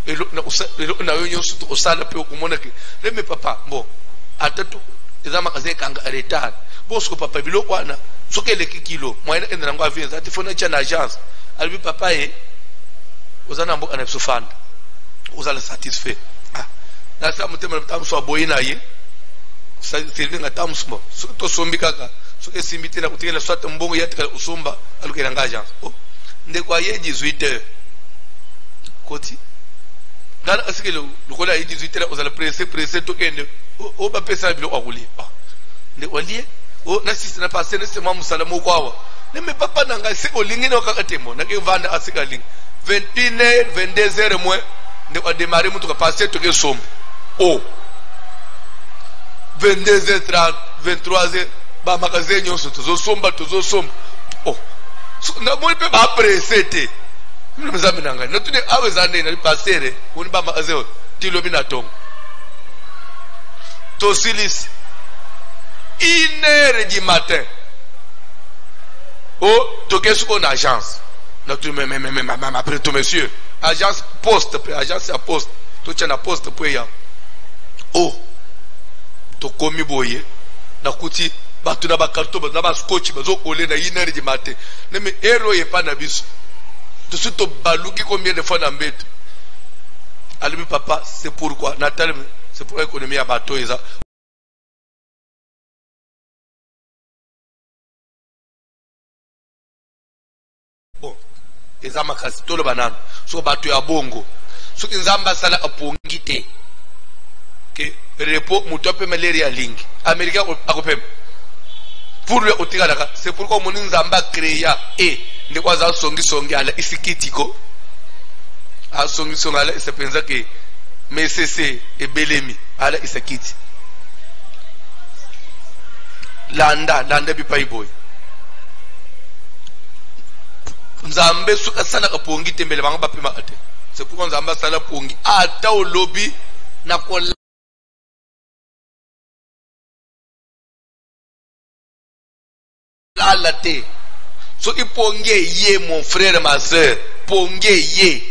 S1: et na yo nyoso osala pe okumona ke le papa bon atatu ezama kaze kanga retard bosko papa biloko wana sokele kilo mwana endera ngwa avion ati fona cha na agence albi papa ozana mboka na sofanda ozala satisfait ah na sa mutema mtamu so boyina ye sa serving atamsmo so to sombi kaka so esimbi na kutikela swata mbongo yatika usomba alukela nga agence oh ndekwa ye 18h koti dans ce que le cola est 18h aux allez presser tout kende o ba pesa bilo akuli ne walié o na sisi na passer ne sema musalamu kwawa ne me papa nanga se olingine okakatemo na ke vanda asika ling 21h 22h moins ne va démarrer mutu ka passer to ke sombe o 22h30 23h ba magazinho so to somba oh na mo pe ba presser te nous nous amenons. Nous tenons à vous amener à passer. On va passer. Tu l'as mis à ton. Tosilis. 1h du matin. Oh, tu qu'est-ce qu'on agence? Notre même après tout monsieur. Agence poste, agence à poste. Tu tiens la poste pour y. Oh, tu commis boyer. Na kuti. Batu na ba carton, na ba scotch, ba zo collé na 1h du matin. Ne me héros est pas na biso. Tout de suite, balouki combien de fois dans le bête. Allume papa, c'est pourquoi. Natal, c'est pour l'économie à bateau. Bon, les amakasi, tout le banane. So bateau à bongo. So qui nzamba sala a pongite. Que repos, moutope malaria ling. Américain à copem. Pour le otigadaka, c'est pourquoi mon nzamba créa et. Ne kwa za songi ala isikitiko a songi ala isapenza ke mesese e belemi ala isakiti landa bi paiboy nzambe suka sana kapongi tembele banga bapima ate c'est pourquoi nzamba sala pongi ata o lobby na ko la te. So il ponge ye mon frère ma soeur, ponge ye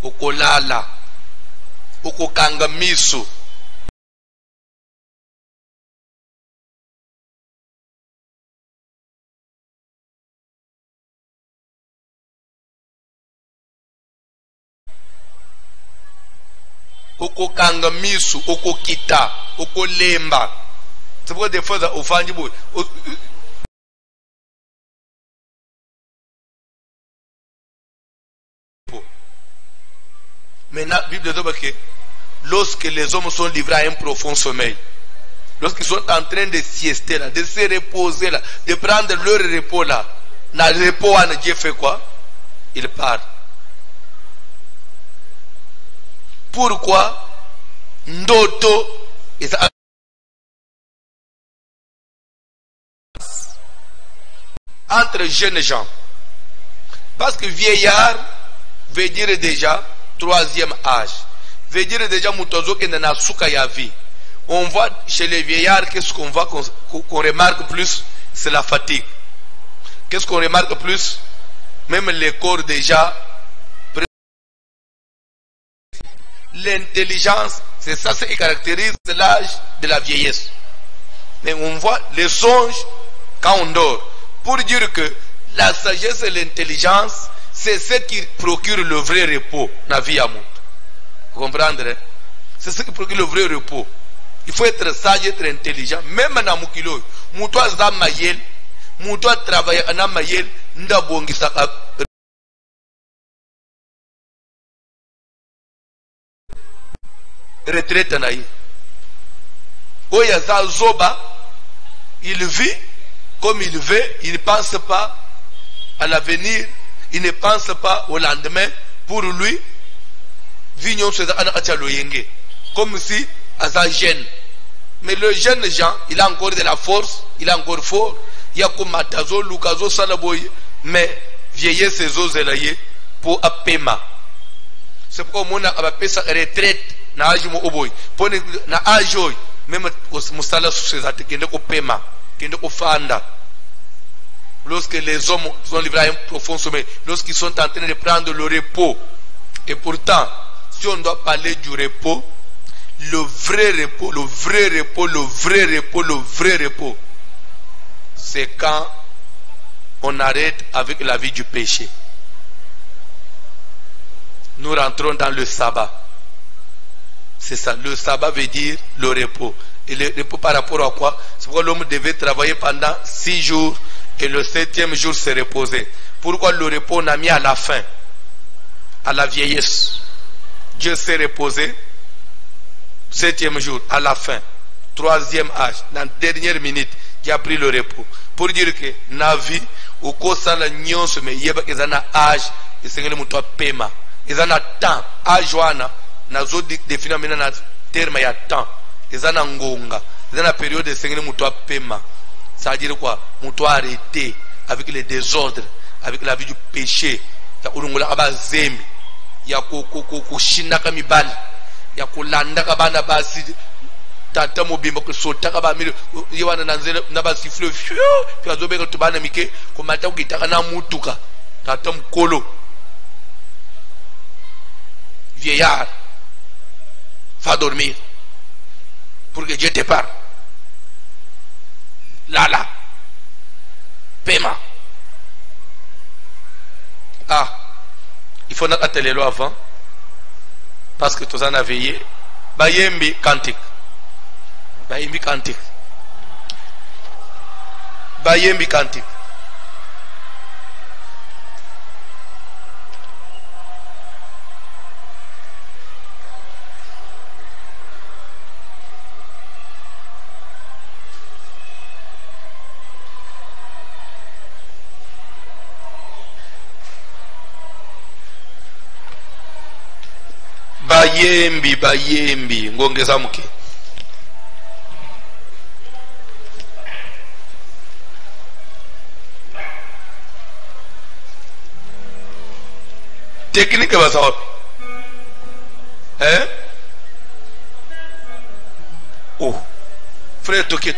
S1: okolala okokanga miso okokanga miso okokita okolemba. C'est pourquoi des fois au fanji boy. Maintenant, la Bible dit que lorsque les hommes sont livrés à un profond sommeil, lorsqu'ils sont en train de siester là, de se reposer là, de prendre leur repos là, dans le repos, Dieu fait quoi? Il part. Pourquoi? Ndoto entre jeunes gens. Parce que vieillard veut dire déjà troisième âge. Veut dire déjà mutozo qui n'a souka ya vie. On voit chez les vieillards, qu'est-ce qu'on voit, qu'on remarque plus, c'est la fatigue. Qu'est-ce qu'on remarque plus? Même les corps déjà. L'intelligence, c'est ça ce qui caractérise l'âge de la vieillesse. Mais on voit les songes quand on dort. Pour dire que la sagesse et l'intelligence, c'est ce qui procure le vrai repos dans la vie à monde. Vous comprenez? C'est ce qui procure le vrai repos. Il faut être sage, être intelligent. Même dans mon kilo, mon toit zamayel, mon toit travailler en amayel, ndabongi saka. Retraite naïe. Oyaza zoba, il vit comme il veut, il ne pense pas à l'avenir, il ne pense pas au lendemain. Pour lui, vignon se loyenge, comme si à jeune. Mais le jeune Jean, il a encore de la force, il est encore fort. Il y a comme Matazo, Lukazo, Salaboy, mais vieillesse ses os élaillés pour apema. C'est pourquoi on a appelé sa retraite. Na âge mo oboy pone na âge oy même musala société qui ne ko paiement qui ne ko fanda. Lorsque les hommes sont livrés à un profond sommeil, lorsqu'ils sont en train de prendre le repos. Et pourtant, si on doit parler du repos, le vrai repos, le vrai repos, le vrai repos, le vrai repos, c'est quand on arrête avec la vie du péché. Nous rentrons dans le sabbat. C'est ça, le sabbat veut dire le repos. Et le repos par rapport à quoi? C'est pourquoi l'homme devait travailler pendant 6 jours et le 7e jour se reposer. Pourquoi le repos on a mis à la fin, à la vieillesse? Dieu s'est reposé 7e jour, à la fin, 3e âge, dans la dernière minute, qui a pris le repos. Pour dire que na vie, au cours de la nion se met, il y a âge, et c'est le mot paiement. Il y a temps, âge ouana. Nazo définir maintenant na terme ya temps. Ils en ngonga. Ils en période de sengene muto paiement. Ça veut dire quoi? Muto arrêté avec les désordres, avec la vie du péché. Ya urungola abazemi. Ya ko shina kamibali. Ya kulanda kabana basi tata mobimba ko sota kaba mili yiwana nanzela nabasi fleu puis azobeka tubana mike ko mata ukitaka na mutuka. Tata mkolo. Vieillard. Va dormir pour que Dieu te parle. Là, paiement. Ah, il faut notre atelier avant parce que tous en a veillé. Bayembi cantique. Bayembi cantique. Bayembi cantique. Bayembi ngongeza mke. Technique va ça. Hein? Oh. Frère toqué.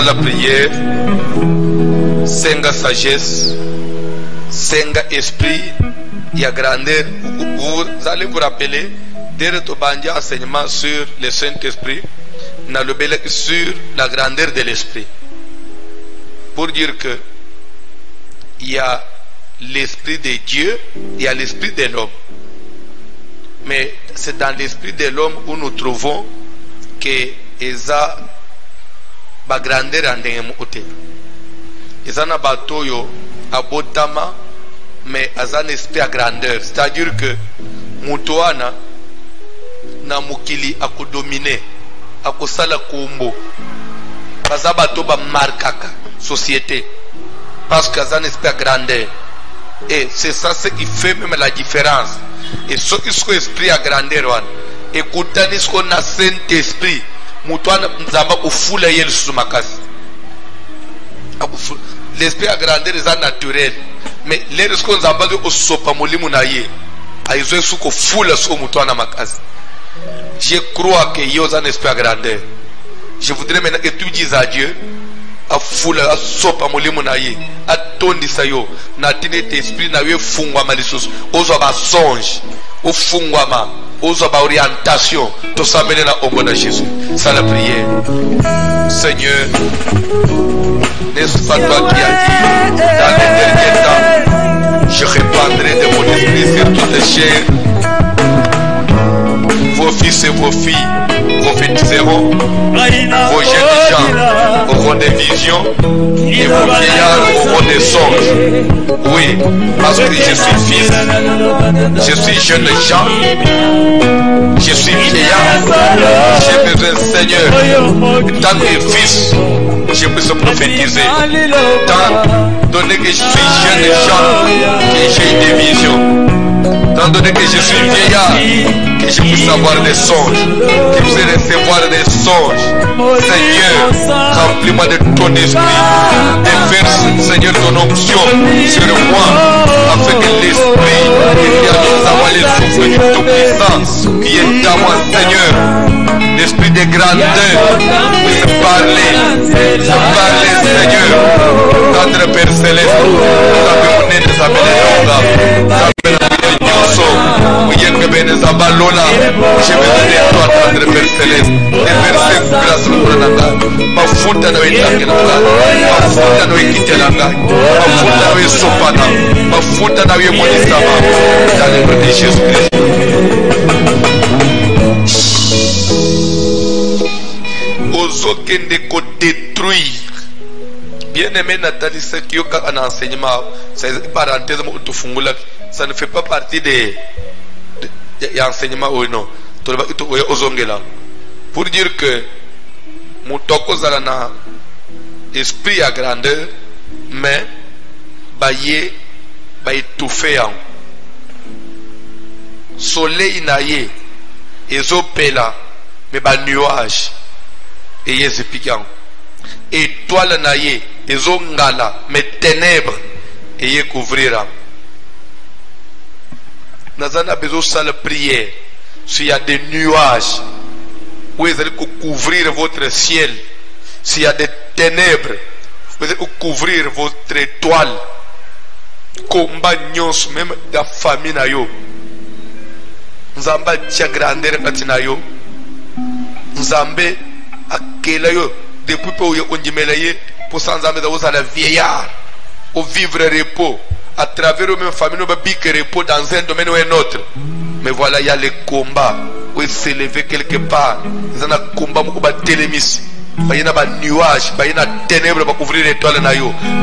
S1: la prière, senga sagesse, senga esprit, il y a grandeur. Vous allez vous rappeler, dès le enseignement sur le Saint-Esprit, on a le bel sur la grandeur de l'esprit. Pour dire que il y a l'esprit de Dieu, il y a l'esprit de l'homme. Mais c'est dans l'esprit de l'homme où nous trouvons que eza ba grandeur andenge mote. Eza na batoyo abotama mais eza un esprit à grandeur. C'est-à-dire que mutoana na mukili akodomine, akosala kumbo. Baza bato ba markaka société. Parce que eza un esprit à grandeur. Et c'est ça ce qui fait même la différence. Et ce qui est esprit à grandeur, écoutez ce qu'on a Saint-Esprit. L'esprit à grandeur est naturel. Mais les risques qu'on a au sopamolimunaye, a eu ce qu'on foule sur Moutouana Makas. Je crois qu'il y a un esprit à grandeur. Je voudrais maintenant que tu dises à Dieu. A fula a sopa molimo na ye a tondi sayo na tine te esprit na ye fungwa malisus ozo ba songe o fungwa ma ozo ba orientation to samene na ombo na Jésus. Ça la prière. Seigneur, n'est-ce pas toi qui as dit dans les derniers temps, je répandrai de mon esprit sur toutes les chairs. Vos fils et vos filles prophétiseront, vos jeunes gens auront des visions et vos vieillards auront des songes. Oui, parce que je suis fils, je suis jeune gens, je suis vieillard, j'ai besoin, Seigneur, tant que fils, je peux se prophétiser. Tant donné que je suis jeune gens, que j'ai des visions. Tant donné que je suis vieillard, que je puisse avoir des songes, que je puisse recevoir des songes. Seigneur, remplis-moi de ton esprit, déverse, Seigneur, ton onction sur moi, afin que l'esprit qui a nous avoir les souffles du Tout-Puissant, qui est à moi, Seigneur, l'esprit de grandeur, puisse parler, Seigneur, notre Père Céleste, nous avons mené des appels je vais donner toi, Notre Père Céleste, déverser grâce pour la ma faute à ma faute à nous quitter la ma faute à nous sopana, ma faute à nous monisama, dans le nom de Jésus-Christ. Aux aucun de quoi détruire. Bien aimé Nathalie, ce qui est un enseignement, c'est une parenthèse, ça ne fait pas partie des enseignements ou non. Pour dire que Moutoko Zalana esprit à grandeur, mais baye étouffé en soleil naïe, ezopela, mais ba nuage, et yes piquant. Étoile naïe, ezongala, mais ténèbres, et y couvrira. Nous avons besoin de prière. S'il y a des nuages, vous allez couvrir votre ciel. S'il y a des ténèbres, vous allez couvrir votre étoile. Combat nyons, même la famille na yo. Nous avons déjà grandeur na yo. Nous avons akela yo depuis que on dit pour sans amener dans la vieillard, au vivre repos. À travers eux-mêmes famille, nous avons repos dans un domaine ou un autre. Mais voilà, il y a les combats où il s'est levé quelque part. Il y a un combat où il y a télémis. Il y a un nuage, il y a une ténèbre pour couvrir l'étoile.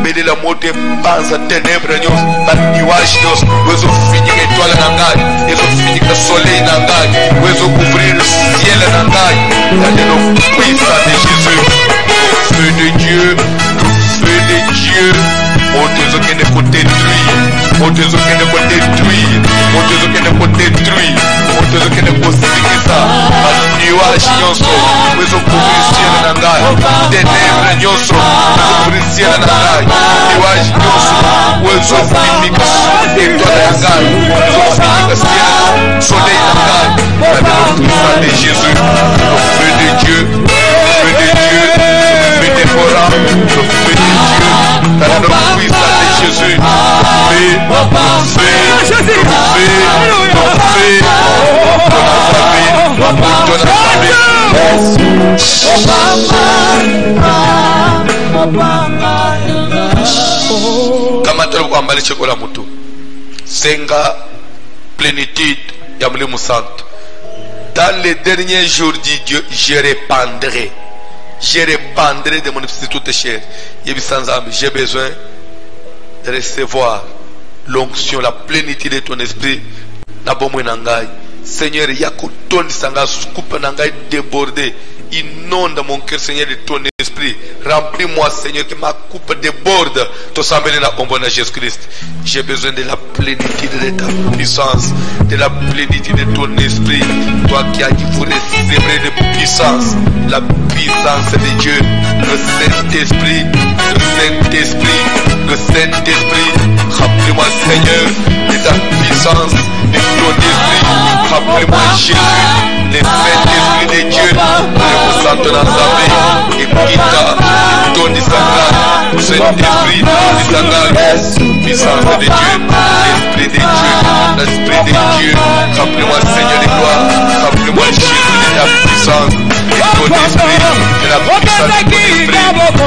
S1: Mais la montée passe à ténèbres, il y a un nuage, où ils ont fini l'étoile, ils ont fini le soleil, où ils ont couvert le ciel. Il y a des noms puissants de Jésus. Feu de Dieu, feu de Dieu. On te dit qu'il faut détruire, on te dit qu'il faut détruire, on te dit qu'il faut détruire, on te dit qu'il faut signer ça. Un nuage nyonso, où ils ont couvert le ciel nangai, ténèbres nyonso, où ils ont couvert le ciel nangai, nuage nyonso, où ils ont fini que étoile nangai, où ils ont fini que soleil nangai. La puissance de Jésus, le feu de Dieu, le feu de Dieu, le feu dévorant, Kama tolo kwambali chokola mutu senga plénitude ya Mulimo Santo. Dans les derniers jours, dit Dieu, je répandrai de mon esprit toute chair. J'ai besoin de recevoir l'onction, la plénitude de ton esprit. Seigneur, Yakuton Sanga coupe Nangai débordé. Inonde mon cœur, Seigneur, de ton esprit. Remplis-moi, Seigneur, que ma coupe déborde. Tout semble la bonne Jésus-Christ. J'ai besoin de la plénitude de ta puissance, de la plénitude de ton esprit. Toi qui as dit, vous recevrez de puissance, la puissance de Dieu, le Saint-Esprit, le Saint-Esprit, le Saint-Esprit. Remplis-moi, Seigneur, de ta puissance, de ton esprit. Remplis-moi, Jésus, le Saint-Esprit de Dieu. Santo Nazaré, et Pita, ton Isanga, Saint-Esprit, Isanga, puissance de Dieu, l'Esprit de Dieu, l'Esprit de Dieu. Rappelez-moi, Seigneur de gloire, rappelez-moi, Jésus, de ta puissance, de ton esprit, de la puissance de ton esprit.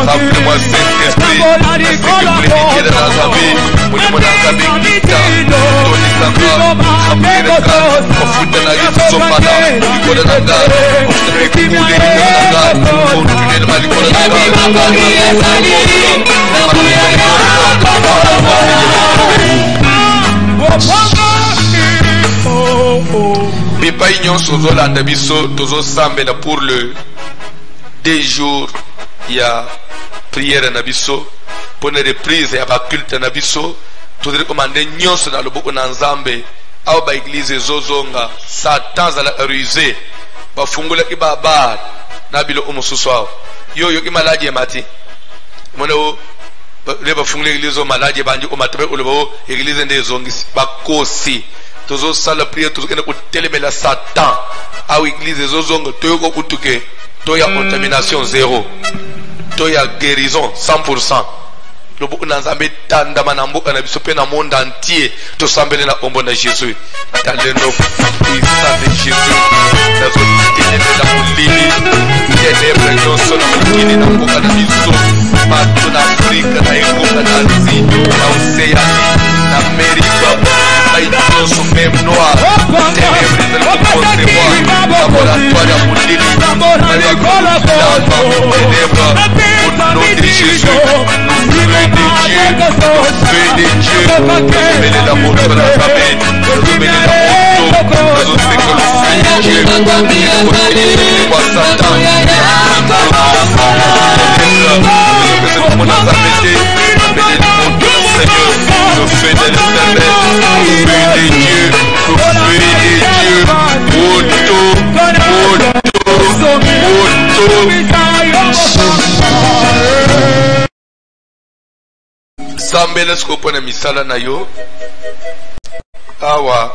S1: Rappelez-moi, Saint-Esprit, l'Esprit que vous l'étiez dans la vie, pour les mots dans la vie, Pita, ton Isanga, rappelez-moi, au foot de la vie, ce sont pas là, du coup de la gare, au foot de la pour le 2 jours, il y a prière Nabiso, pour une reprise, il y a culte Nabiso, tout recommandé nyonso dans le boko Nanzambe, au ba église Zozonga, Satan à la rusée, ba fungula ki baba nabilo umususwa yo ki malaje mati mono le ba fungula église malaje banji o matabe o lebo église ndezongi bakosi tozo sala prière tozo kena ko telemela Satan au église Zozonga to ko kutuke to ya contamination zéro to ya guérison 100%. Le beaucoup d'ensemble tanda manamboka na biso pe na monde entier to sambele na kombo na Jésus dans le nom puissant de Jésus na zo tene na mulili ténèbres non solo mulili na mboka na biso partout na Afrique na Europe na Asie na Océanie na Amérique ay tous même noir ténèbres de la côte d'Ivoire laboratoire ya mulili na ténèbres au nom de Jésus. Feu de Dieu, révélez l'amour de la famille, révélez l'amour de Dieu, moi Satan, Seigneur, le feu de l'éternel, le feu de Dieu, le feu de Dieu, Sambele skopona misala na yo awa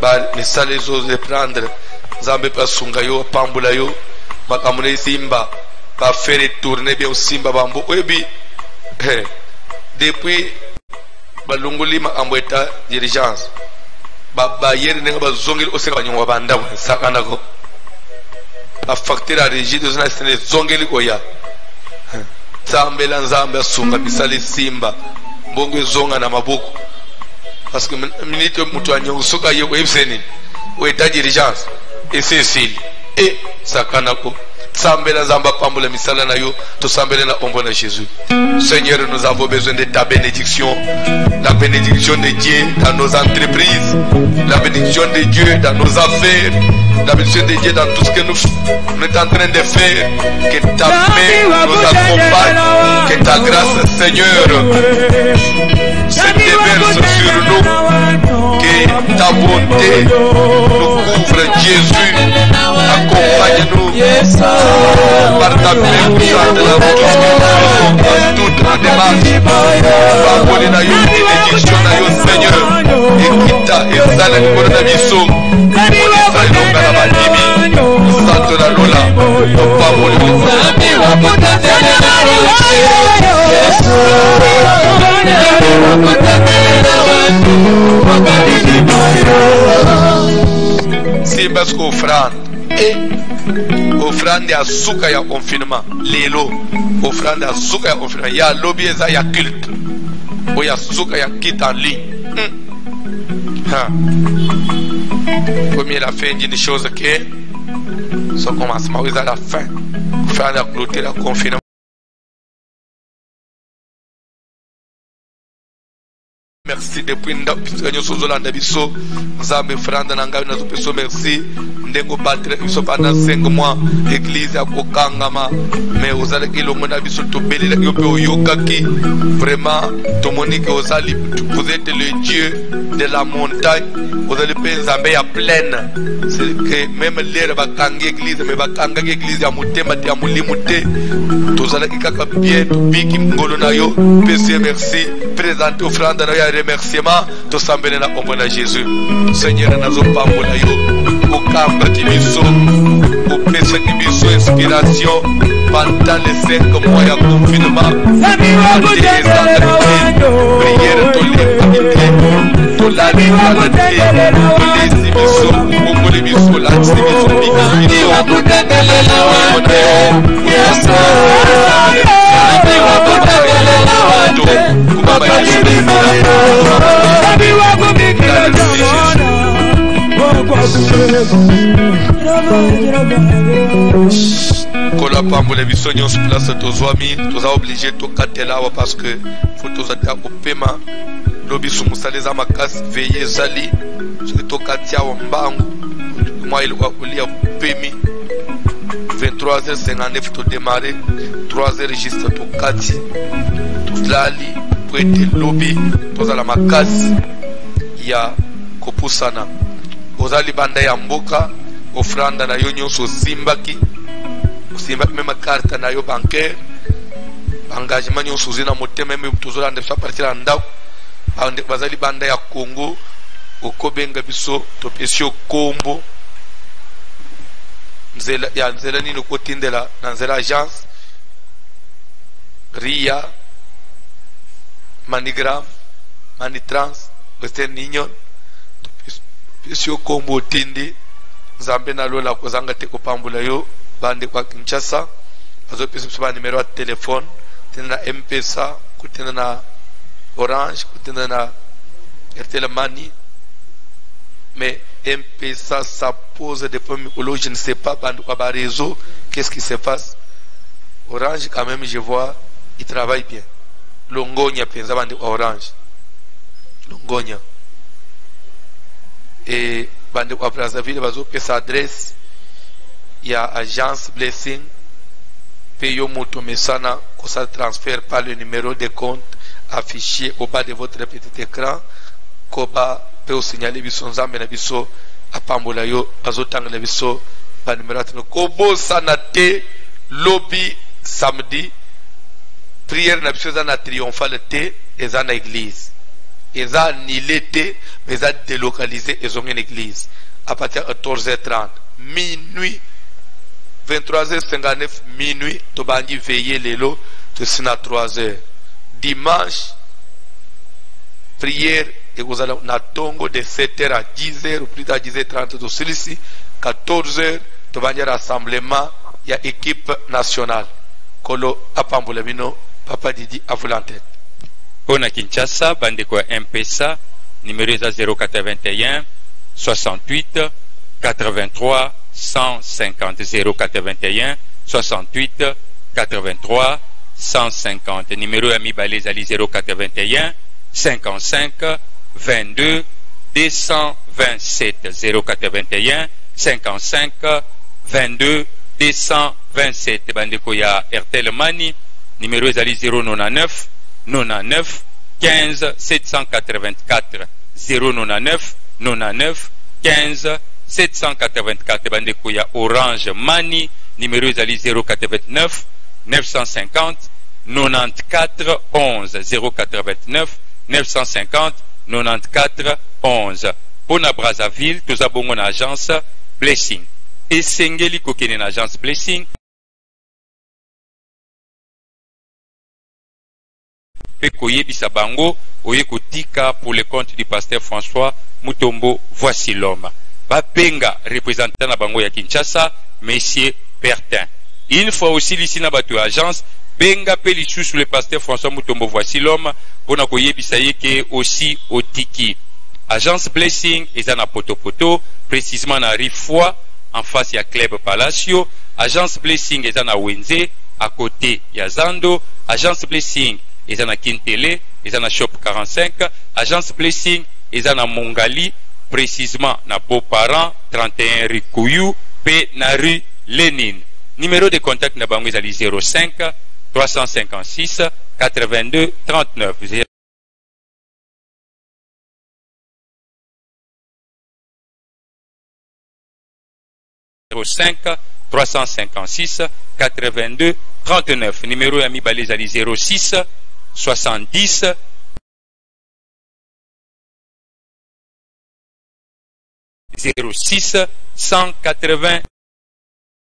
S1: ba misala zo de prendre Zambe pa sunga yo pambula yo bakamune simba pa faire tourner bien simba bambo oyebi depuis balunguli makambweta diligence ba yeri nenga bazongeli oseka banywa banda sakana ko ba facture à régie de zona sene zongeli ko ya Zambe la Nzambe sunga bisali simba mbongo zonga na mabuku parce que minute mutu anyusuka yo webseni we ta diligence et Cécile et sakanako Zambe la Nzamba pambula misala na yo to sambele na ombo na Jésus. Seigneur, nous avons besoin de ta bénédiction, la bénédiction de Dieu dans nos entreprises, la bénédiction de Dieu dans nos affaires, la bénédiction de Dieu dans tout ce que nous sommes en train de faire. Que ta main nous accompagne, que ta grâce, Seigneur, se déverse sur nous, que ta bonté nous couvre, Jésus, accompagne-nous par ta puissance de la toute la démarche, parole na yo, bénédiction na yo, Seigneur, et kita et zala nikoro na biso, monisa ilonga na bandimi, santo na lola, parole na si parce qu'offrande et offrande ya suka ya confinement lelo offrande ya suka ya confinement ya lobby eza ya culte o ya suka ya kit en ligne comme il a fait une chose que son commencement est à la fin pour faire la clôture la confinement. Merci depuis nous Zolanda biso Nzambe franda na ngai nazo peso merci ndengo battre biso pendant 5 mois église ya kokangama mais ozala kilongo na biso to belela yo pe oyokaki vraiment to monique ozali vous êtes le Dieu de la montagne ozali pe Nzambe ya pleine c'est que même l'air bakangi église mais bakanga église ya motema ya mulimu te tozala kaka bien to biki ngolo na yo pese merci présenter offrande na ya remerciement to sambele na kombo na Jésus Seigneur nazo pambola yo okamba kibiso opesa kibiso inspiration pendant les 5 mois ya confinement prière to l'immunité to la liberté to les bisooko les biso la biso biso kola pambola biso nyonso place tozwami toza obligé tokatela awa parce que faut tozata kopema lobi sumusala eza makasi veye ezali soki tokati awa mbangu mwa ilikuwa kolia pemi 23h59 todémarre 3h juste tokati tolali po ete lobi tozala makasi ya kopusana ozali banda ya mboka ofranda na yo nyonso osimbaki meme carte na yo bancaire engagement nyonso ozi na motema meme tozolanda biso apartir ya ndako bazali banda ya Congo okobenga biso topesi yo kombo nzela nini okotindela na nzela agence RIA Manigram Manitrans Western Union topesi yo kombo otindi Nzambe na lola kozanga te kopambola yo bande kwa Kinshasa bazopesa biso ba numero ya telefone tena na M-Pesa kutena na Orange kutena na Airtel Money mais M-Pesa ça pose des problèmes je ne sais pas bande kwa ba réseau qu'est-ce qui se passe. Orange quand même je vois il travaille bien longonya penza bande kwa Orange longonya et bande kwa Brazzaville bazopesa adresse ya agence Blessing payo moto mesana ko ça transfère par le numéro de compte affiché au bas de votre petit écran koba pe o signaler biso Nzambe na biso apambola yo azotangela biso ba numéro atino kobo sanate lobby samedi prière na biso za na triomphale te eza na église eza annulé te mais eza délocalisé ezonga une église à partir de 14h30 minuit 23h59 minuit tobangi veiller lelo tosina 3h dimanche prière et vous allez na tongo de 7h à 10h ou plus tard 10h30 to silisi 14h tobangi rassemblement ya équipe nationale kolo apambola bino papa Didi à vous l'entête
S3: Pona Kinshasa bande kwa M-Pesa numéro 081 68 83 150 081 68 83 150 numéro ami balezali 081 55 22 227 081 55 22 227 bandeko ya Airtel Money numéro ezali 099 99 15 784 099 99 15 784 bandeko ya Orange Money numéro ezali 089 950 94 11 089 950 94 11 pona Brazzaville toza bongo na agence Blessing esengeli kokene na agence Blessing pe koyebisa bango oye kotika pour le compte du pasteur François Mutombo voici l'homme bapenga représentant na bango ya Kinshasa Messieurs Pertin. Une fois aussi l'ici na bato agence benga pe sous le pasteur François Mutombo voici l'homme pour na koyebisa yeke aussi otiki. Agence Blessing eza na poto précisément na Rifoi en face ya Club Palacio. Agence Blessing eza na Wenze à côté ya Zando. Agence Blessing eza na Kintele eza na Shop 45. Agence Blessing eza na Mongali précisément na Beaux-Parents 31 rue Kouyou pe na rue Lénine. Numéro de contact na bango ezali 05 356 82 39 05 356 82 39. Numéro ya mibale ezali 06 70 06 180.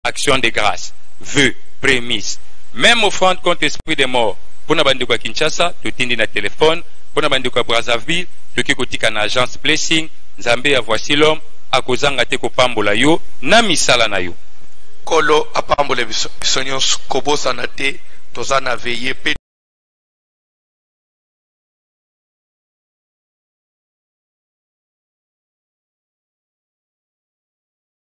S3: Action de grâce, vœux, prémices, même offrande contre esprit de mort. Pour na bandi kwa Kinshasa, totindi na téléphone. Pour na bandi kwa Brazzaville, toki kotika na agence Blessing. Nzambe ya voici l'homme, akozanga te kopambola yo, na misala na yo.
S1: Kolo apambole bisonyo kobosa na te, tozana veye pe